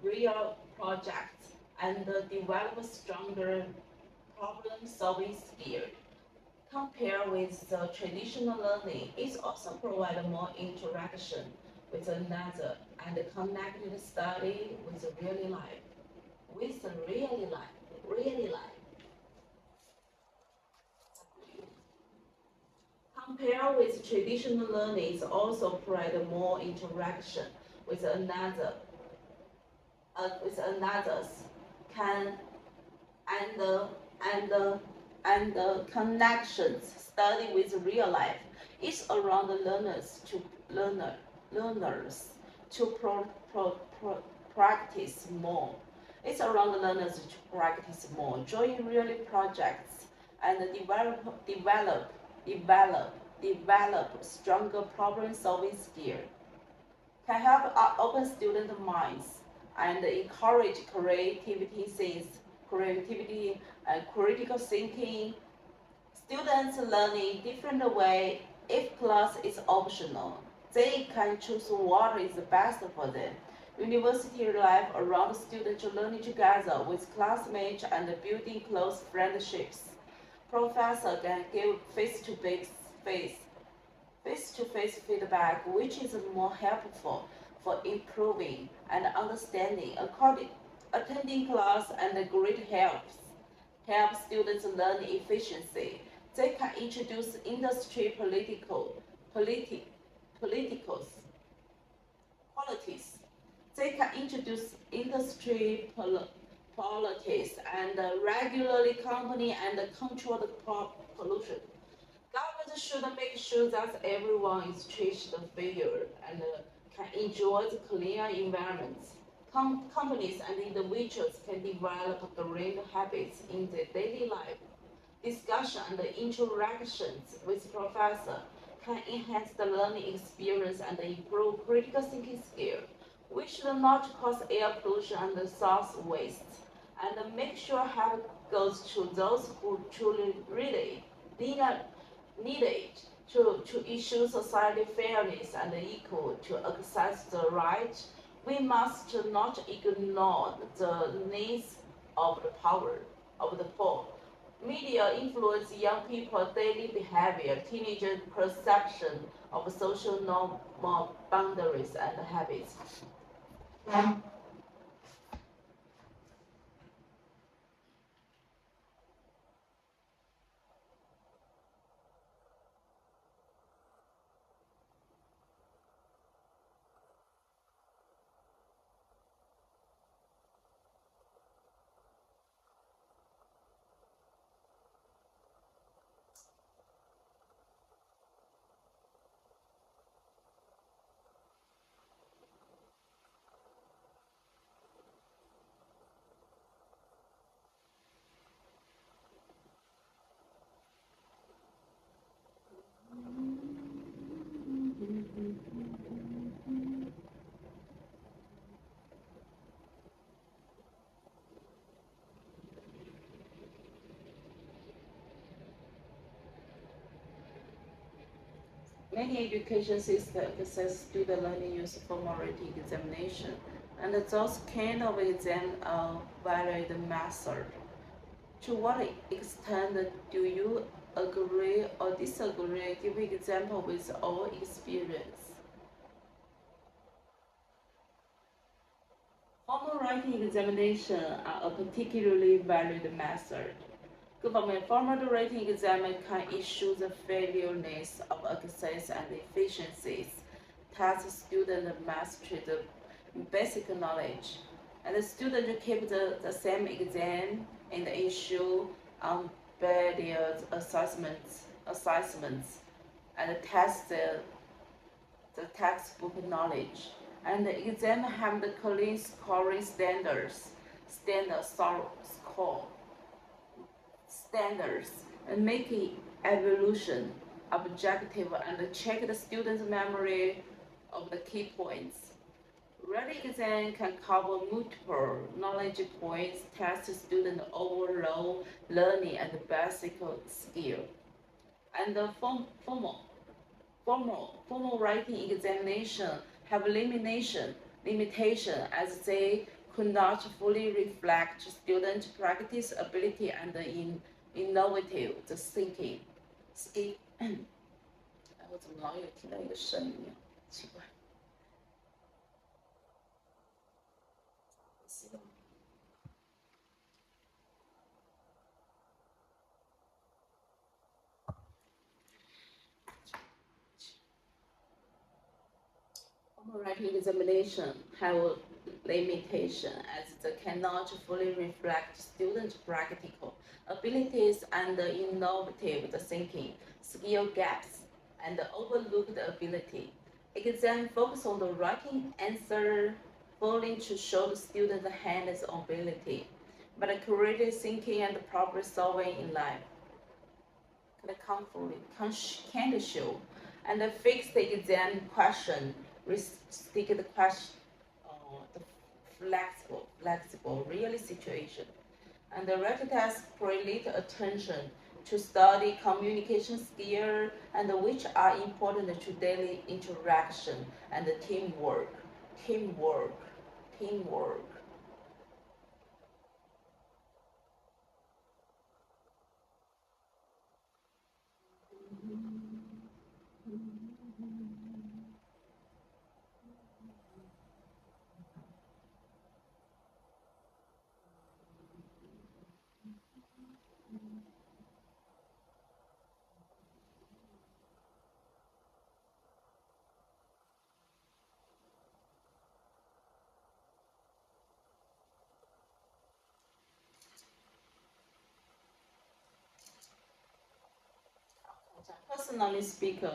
[SPEAKER 1] real projects, and develop stronger problem-solving skills. Compared with the traditional learning, it also provides more interaction with another and connected study with real life. Compared with traditional learning, it also provides more interaction with others and connections. Study with real life. It's around learners to practice more. It's around learners to practice more, join real projects, and develop stronger problem-solving skills. can help open student minds and encourage creativity and critical thinking. Students learn in different way. If class is optional, they can choose what is best for them. University life around students learning together with classmates and building close friendships. Professor can give face-to-face feedback, which is more helpful for improving and understanding. Attending class and grid help students learn efficiency. They can introduce industry politics. They can introduce industry politics and regularly accompany and control the pollution. Government should make sure that everyone is treated fair and can enjoy the clean environments. Companies and individuals can develop green habits in their daily life. Discussion and interactions with professors can enhance the learning experience and improve critical thinking skills. We should not cause air pollution and source waste, and make sure help goes to those who truly really need it to ensure society fairness and equal to access the right. We must not ignore the needs of the poor. Media influence young people's daily behavior, teenagers' perception of social normal boundaries and habits. Many education systems assess student learning using formal written examination, and those kind of exams are varied method. To what extent do you agree or disagree? Give an example with our experience. Formal writing examination are a particularly valued method. Government formal writing exam can issue the fairness of access and efficiencies, test student mastery the basic knowledge, and the student keep the same exam and issue unbiased assessments and test the textbook knowledge. And the exam have the clean scoring standards and making evaluation objective and check the student's memory of the key points. Writing exam can cover multiple knowledge points, test student overall learning and basic skill. And the formal writing examination have limitation as they could not fully reflect student practice ability and innovative thinking. 我怎么老有听到一个声音啊？奇怪。Formal writing examination have limitation as they cannot fully reflect student practical abilities and innovative thinking, skill gaps, and overlooked ability. Exam focus on the writing answer falling to show the student's hands-on ability, but creative thinking and problem solving in life can show and fix the exam question restricted question, the flexible, real situation. And the writing test pay little attention to study communication skills and which are important to daily interaction and teamwork. Teamwork. Teamwork. Personally speaking,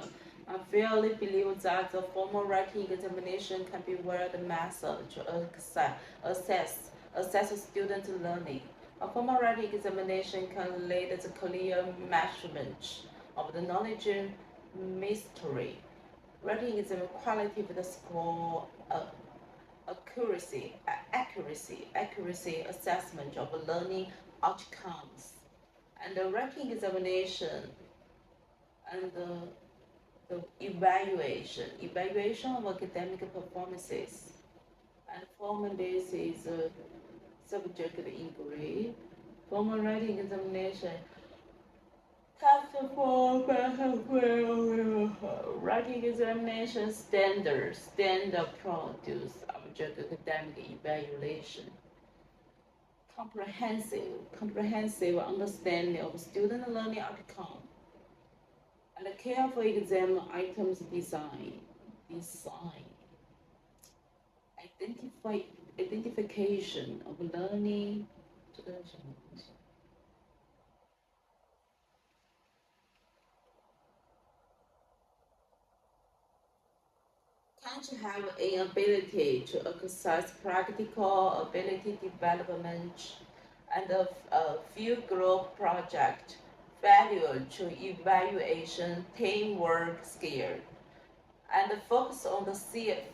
[SPEAKER 1] I firmly believe that the formal writing examination can be well the method to assess student learning. A formal writing examination can lead to clear measurement of the knowledge mystery. Writing exam qualitative score accuracy assessment of learning outcomes, and the writing examination and the evaluation of academic performances. And formal this is subject inquiry. Formal writing examination. Test for writing examination standard produce object academic evaluation. Comprehensive understanding of student learning outcome. And careful exam items design. Identification of learning. 这个是什么东西？ Can't have an ability to exercise practical ability development and a field group project, value to evaluation, teamwork skill, and focus on the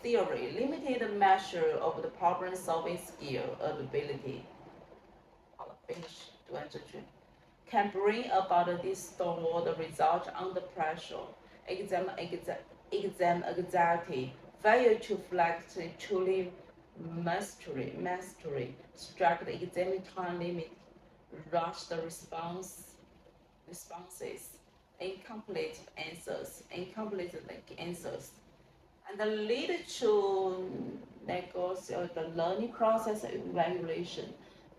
[SPEAKER 1] theory, limited measure of the problem solving skill ability. 好了 finish 读完这句 can bring about distorted result under pressure. Exam anxiety, failure to flex truly mastery, strike the exam time limit, rush the responses, incomplete answers, and lead to negotiate the learning process evaluation,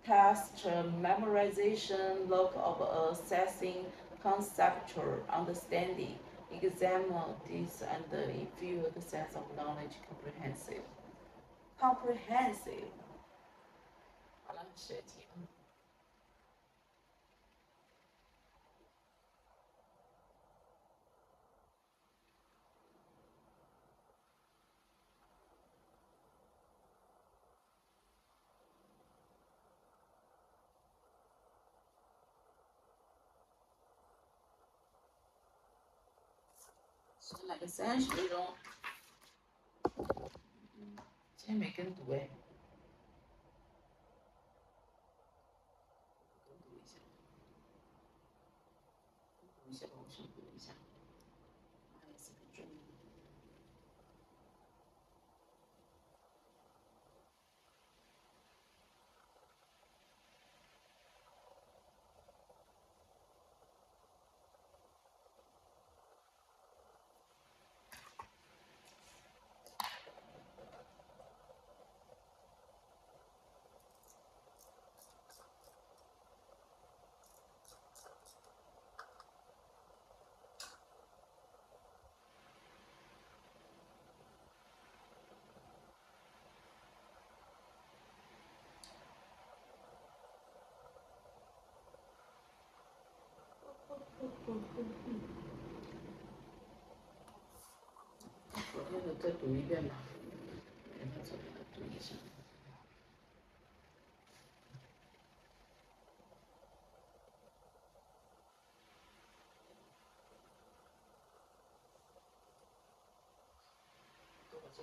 [SPEAKER 1] test memorization, look of assessing conceptual understanding, examine this and review the sense of knowledge comprehensive. 好了，学题。来个30分钟，今天没跟读哎，跟读一下，我先读一下，还有4分钟。昨天的再读一遍吧，让他怎么读一下。读到这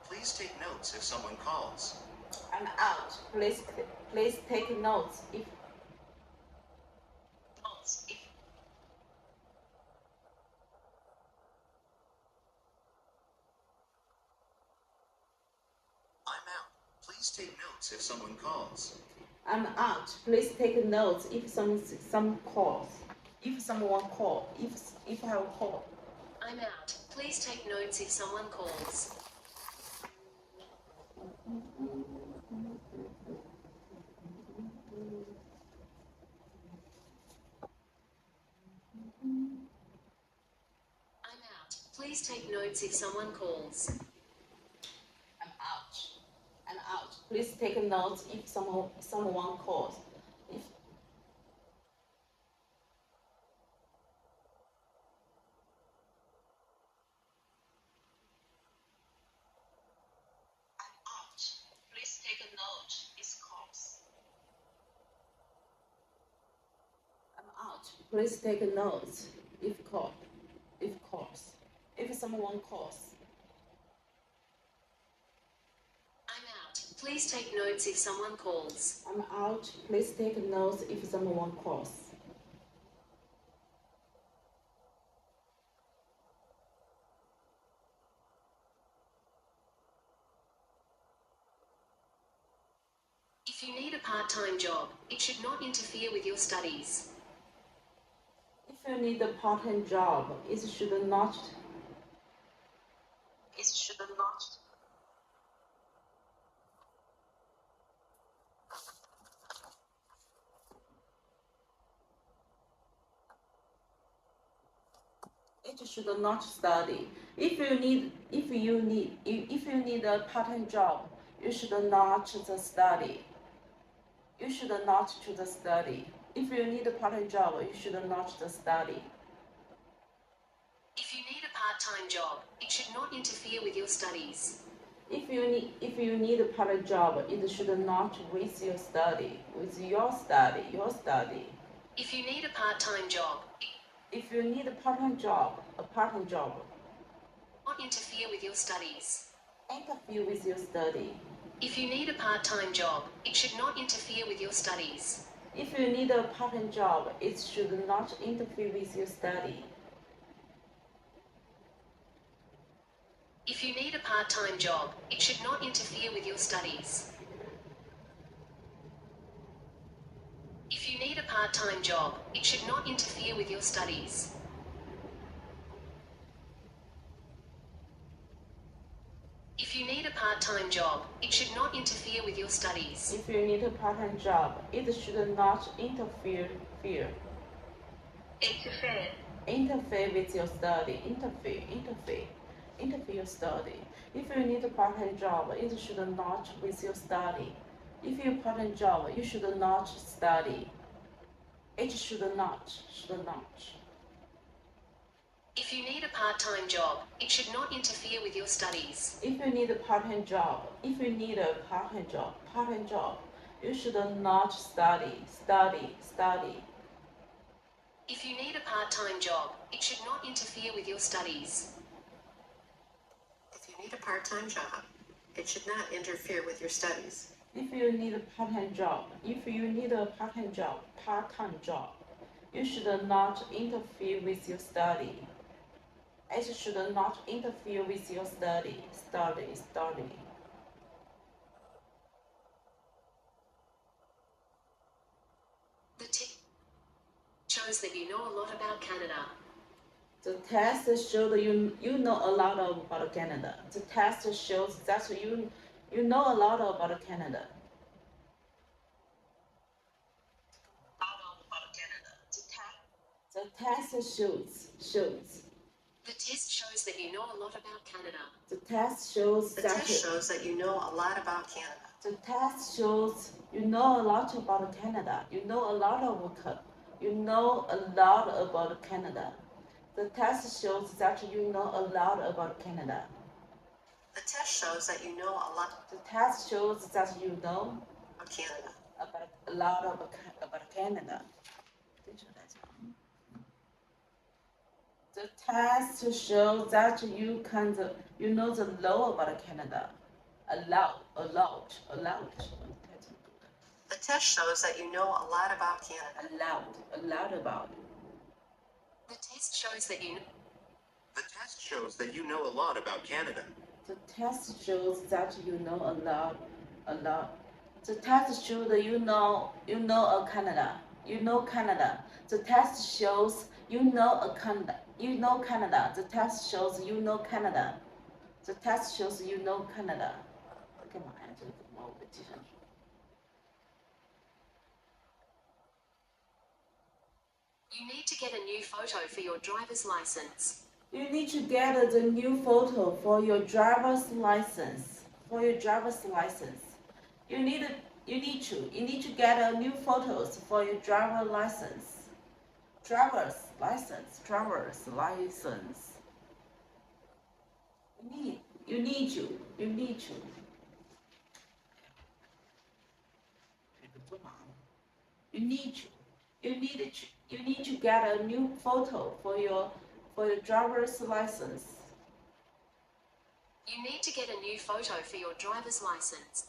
[SPEAKER 3] Please take notes if someone calls.
[SPEAKER 1] I'm out. Please take notes if
[SPEAKER 3] I'm out. Please take notes if someone calls.
[SPEAKER 1] I'm out. Please take notes if someone calls. If I have a call.
[SPEAKER 2] I'm out. Please take notes if someone calls. I'm out. Please take notes if someone calls.
[SPEAKER 1] I'm out. I'm out. Please take notes if someone calls.
[SPEAKER 2] Please take a note if calls.
[SPEAKER 1] I'm out. Please take notes if someone calls.
[SPEAKER 2] I'm out. Please take notes if someone calls.
[SPEAKER 1] I'm out. Please take notes if someone calls.
[SPEAKER 2] If you need a part-time job, it should not interfere with your studies.
[SPEAKER 1] If you need a part-time job, it should not. It should not study. If you need a part-time job, you should not study. You should not study. If you need a part-time job, you should not study.
[SPEAKER 2] If you need a part-time job, it should not interfere with your studies.
[SPEAKER 1] If you need a part-time job, it should not with your study.
[SPEAKER 2] If you need a part-time job,
[SPEAKER 1] If you need a part-time job,
[SPEAKER 2] not interfere with your studies.
[SPEAKER 1] interfere with your study.
[SPEAKER 2] If you need a part-time job, it should not interfere with your studies.
[SPEAKER 1] If you need a part-time job, it should not interfere with your study.
[SPEAKER 2] If you need a part-time job, it should not interfere with your studies. If you need a part-time job, it should not interfere with your studies. If you need a part-time job, it should not interfere with your studies.
[SPEAKER 1] If you need a part-time job, it should not interfere with your study. Interfere your study. If you need a part-time job, it should not with your study. If you part-time job, you should not study. It should not.
[SPEAKER 2] If you need a part-time job, it should not interfere with your studies.
[SPEAKER 1] If you need a part-time job, you should not study.
[SPEAKER 2] If you need a part-time job, it should not interfere with your studies.
[SPEAKER 4] If you need a part-time job, it should not interfere with your studies.
[SPEAKER 1] If you need a part-time job, you should not interfere with your study. It should not interfere with your study.
[SPEAKER 2] The test shows that you know a lot about Canada.
[SPEAKER 1] The test shows you know a lot about Canada. The test shows that you know a lot about Canada. The test shows.
[SPEAKER 2] The test shows that you know a lot about Canada.
[SPEAKER 1] The test shows
[SPEAKER 4] The test shows that you know a lot about Canada.
[SPEAKER 1] The test shows you know a lot about Canada. You know a lot about Canada. The test shows that you know a lot about Canada.
[SPEAKER 4] The test shows that you know a lot
[SPEAKER 1] The test shows that you know
[SPEAKER 4] about Canada.
[SPEAKER 1] a lot about Canada. The test shows that you know the law about Canada. A lot.
[SPEAKER 4] The test shows that you know a lot about Canada.
[SPEAKER 1] A lot about.
[SPEAKER 2] The test shows that you
[SPEAKER 3] The test shows that you know a lot about Canada.
[SPEAKER 1] The test shows that you know a lot. The test shows that you know Canada. You know Canada. The test shows you know Canada. You know Canada. The test shows you know Canada. The test shows you know Canada. 干嘛呀？这个怎么我记上去？
[SPEAKER 2] You need to get a new photo for your driver's license.
[SPEAKER 1] You need to get the new photo for your driver's license. You need to get a new photos for your driver's license. Driver's license. You need to. You need to get a new photo for your driver's license.
[SPEAKER 2] You need to get a new photo for your driver's license.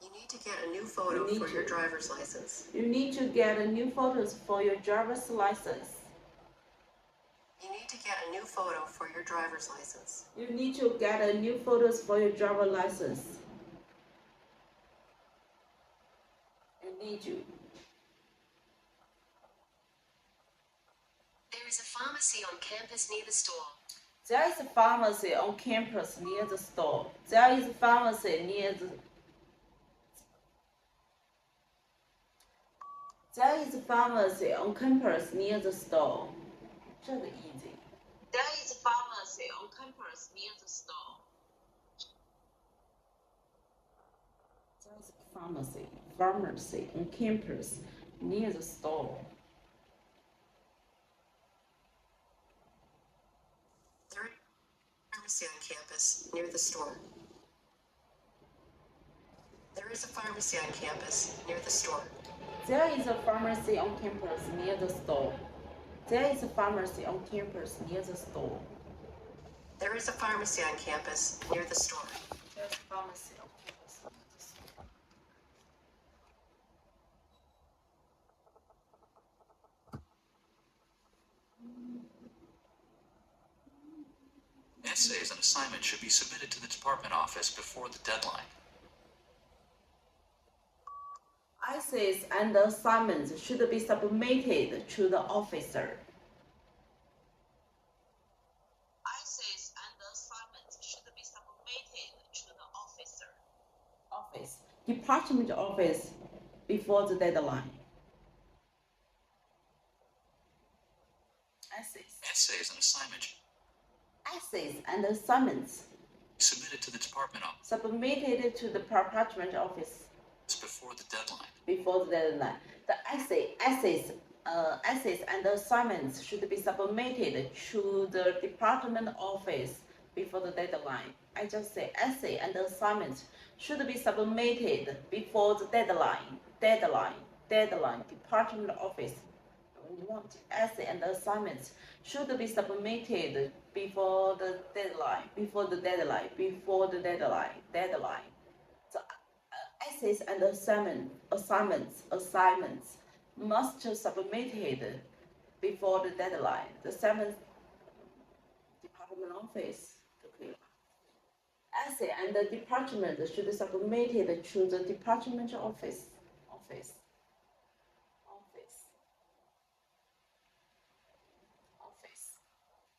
[SPEAKER 4] You need to get a new photo for your driver's license.
[SPEAKER 1] You need to get a new photos for your driver's license.
[SPEAKER 4] You need to get a new photo for your driver's license.
[SPEAKER 1] You need to get a new photos for your driver's license. You need to.
[SPEAKER 2] There is a pharmacy on campus near the store.
[SPEAKER 1] There is a pharmacy on campus near the store. There is a pharmacy near the. There is a pharmacy on campus near the store. 这个 easy. There is a pharmacy on campus near the store. There is a pharmacy on campus near the store.
[SPEAKER 4] There is a pharmacy on campus near the store. There is a pharmacy on campus near the store.
[SPEAKER 1] There is a pharmacy on campus near the store. There is a pharmacy on campus near the store.
[SPEAKER 4] There is a pharmacy on campus near the store.
[SPEAKER 1] There's a pharmacy on campus near the store.
[SPEAKER 3] Essays and assignments should be submitted to the department office before the deadline.
[SPEAKER 1] Essays and assignments should be submitted to the officer. Essays and assignments should be submitted to the officer. Office. Department office before the deadline.
[SPEAKER 3] Essays and assignments
[SPEAKER 1] Essays and assignments
[SPEAKER 3] submitted to the department office
[SPEAKER 1] submitted to the department office
[SPEAKER 3] before the deadline.
[SPEAKER 1] before the deadline. The essays and assignments should be submitted to the department office before the deadline. I just say essay and assignments should be submitted before the deadline. Deadline. Department office. When you want essay and assignments should be submitted before the deadline. Deadline. So essays and assignments must submitted before the deadline. The 7th department office. Essay and the department should be submitted to the department office.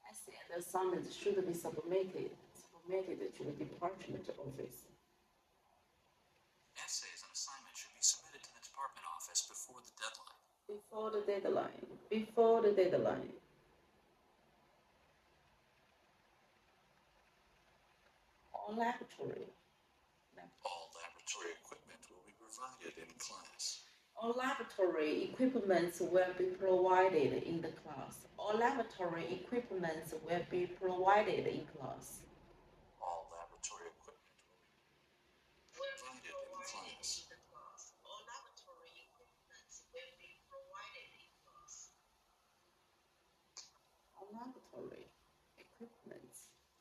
[SPEAKER 1] Essay and assignments should be submitted to the department office.
[SPEAKER 3] Essays and assignments should be submitted to the department office before the deadline.
[SPEAKER 1] Before the deadline. All laboratory
[SPEAKER 3] equipment will be provided in class.
[SPEAKER 1] All laboratory equipment will be provided in the class. All laboratory equipment will be provided in class.
[SPEAKER 3] All laboratory equipment will be provided in class.
[SPEAKER 1] All laboratory equipment will be provided in class. All laboratory equipment.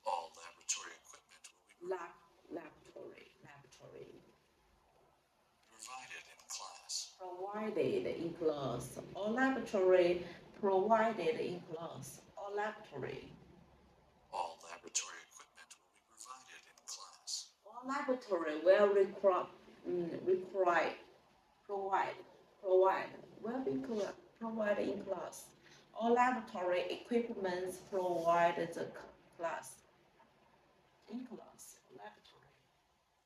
[SPEAKER 3] All laboratory equipment will be
[SPEAKER 1] Laboratory.
[SPEAKER 3] provided in class.
[SPEAKER 1] Provided in class. All laboratory provided in class. All laboratory.
[SPEAKER 3] All laboratory equipment will be provided in class.
[SPEAKER 1] All laboratory will will be provided in class. All laboratory equipment provided the class. In class. Laboratory.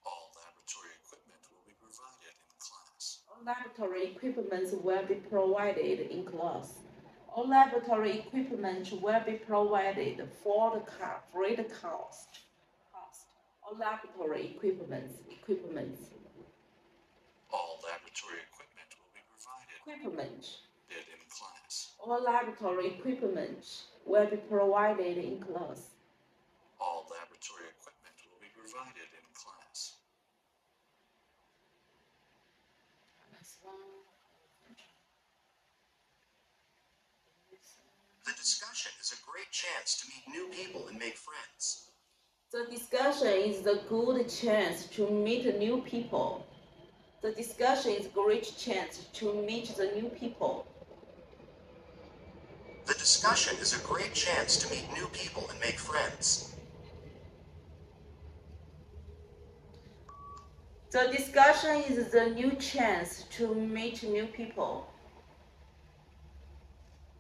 [SPEAKER 3] All laboratory equipment will be provided in class.
[SPEAKER 1] All laboratory equipment will be provided in class. All laboratory equipment will be provided for the free the cost. All laboratory equipment.
[SPEAKER 3] All laboratory equipment will be provided in class.
[SPEAKER 1] All laboratory equipment will be provided in class.
[SPEAKER 3] All laboratory equipment will be provided in class. The discussion is a great chance to meet new people and make friends.
[SPEAKER 1] The discussion is a good chance to meet new people. The discussion is a great chance to meet the new people.
[SPEAKER 3] The discussion is a great chance to meet new people and make friends.
[SPEAKER 1] The discussion is the new chance to meet new people.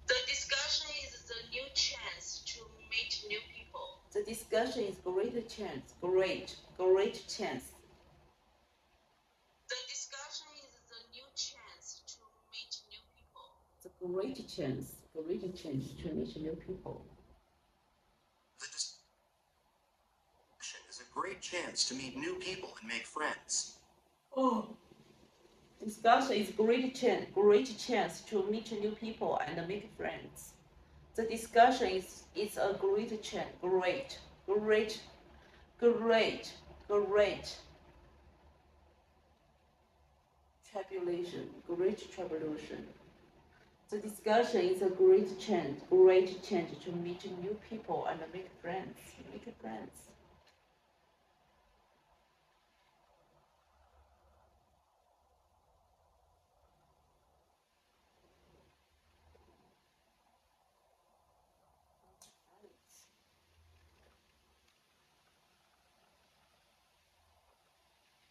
[SPEAKER 1] The discussion is the new chance to meet new people. The discussion is great chance. The discussion is the new chance to meet new people. The great chance to meet new people.
[SPEAKER 3] The discussion is a great chance to meet new people and make friends.
[SPEAKER 1] Oh, discussion is great chance to meet new people and make friends. The discussion is a great chance. Great. tribulation, great tribulation. The discussion is a great chance to meet new people and make friends.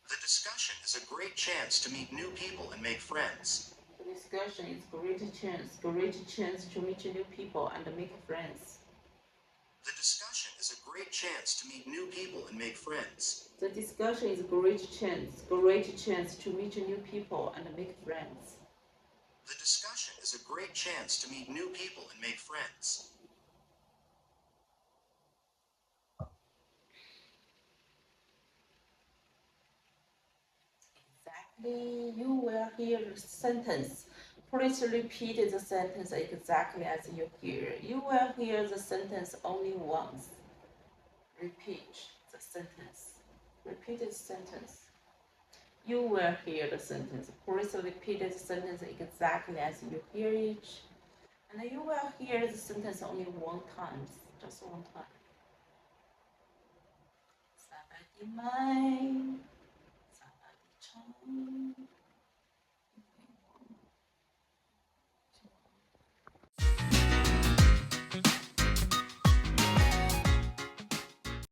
[SPEAKER 3] The discussion is a great chance to meet new people and make friends.
[SPEAKER 1] The discussion is a great chance to meet new people and make friends.
[SPEAKER 3] The discussion is a great chance to meet new people and make friends.
[SPEAKER 1] The discussion is a great chance to meet new people and make friends.
[SPEAKER 3] The discussion is a great chance to meet new people and make friends.
[SPEAKER 1] Exactly. You will hear the sentence. Please repeat the sentence exactly as you hear. You will hear the sentence only once. Repeat the sentence. Repeat the sentence. You will hear the sentence. Please repeat the sentence exactly as you hear it. And you will hear the sentence only one time. Just one time. 300만 400천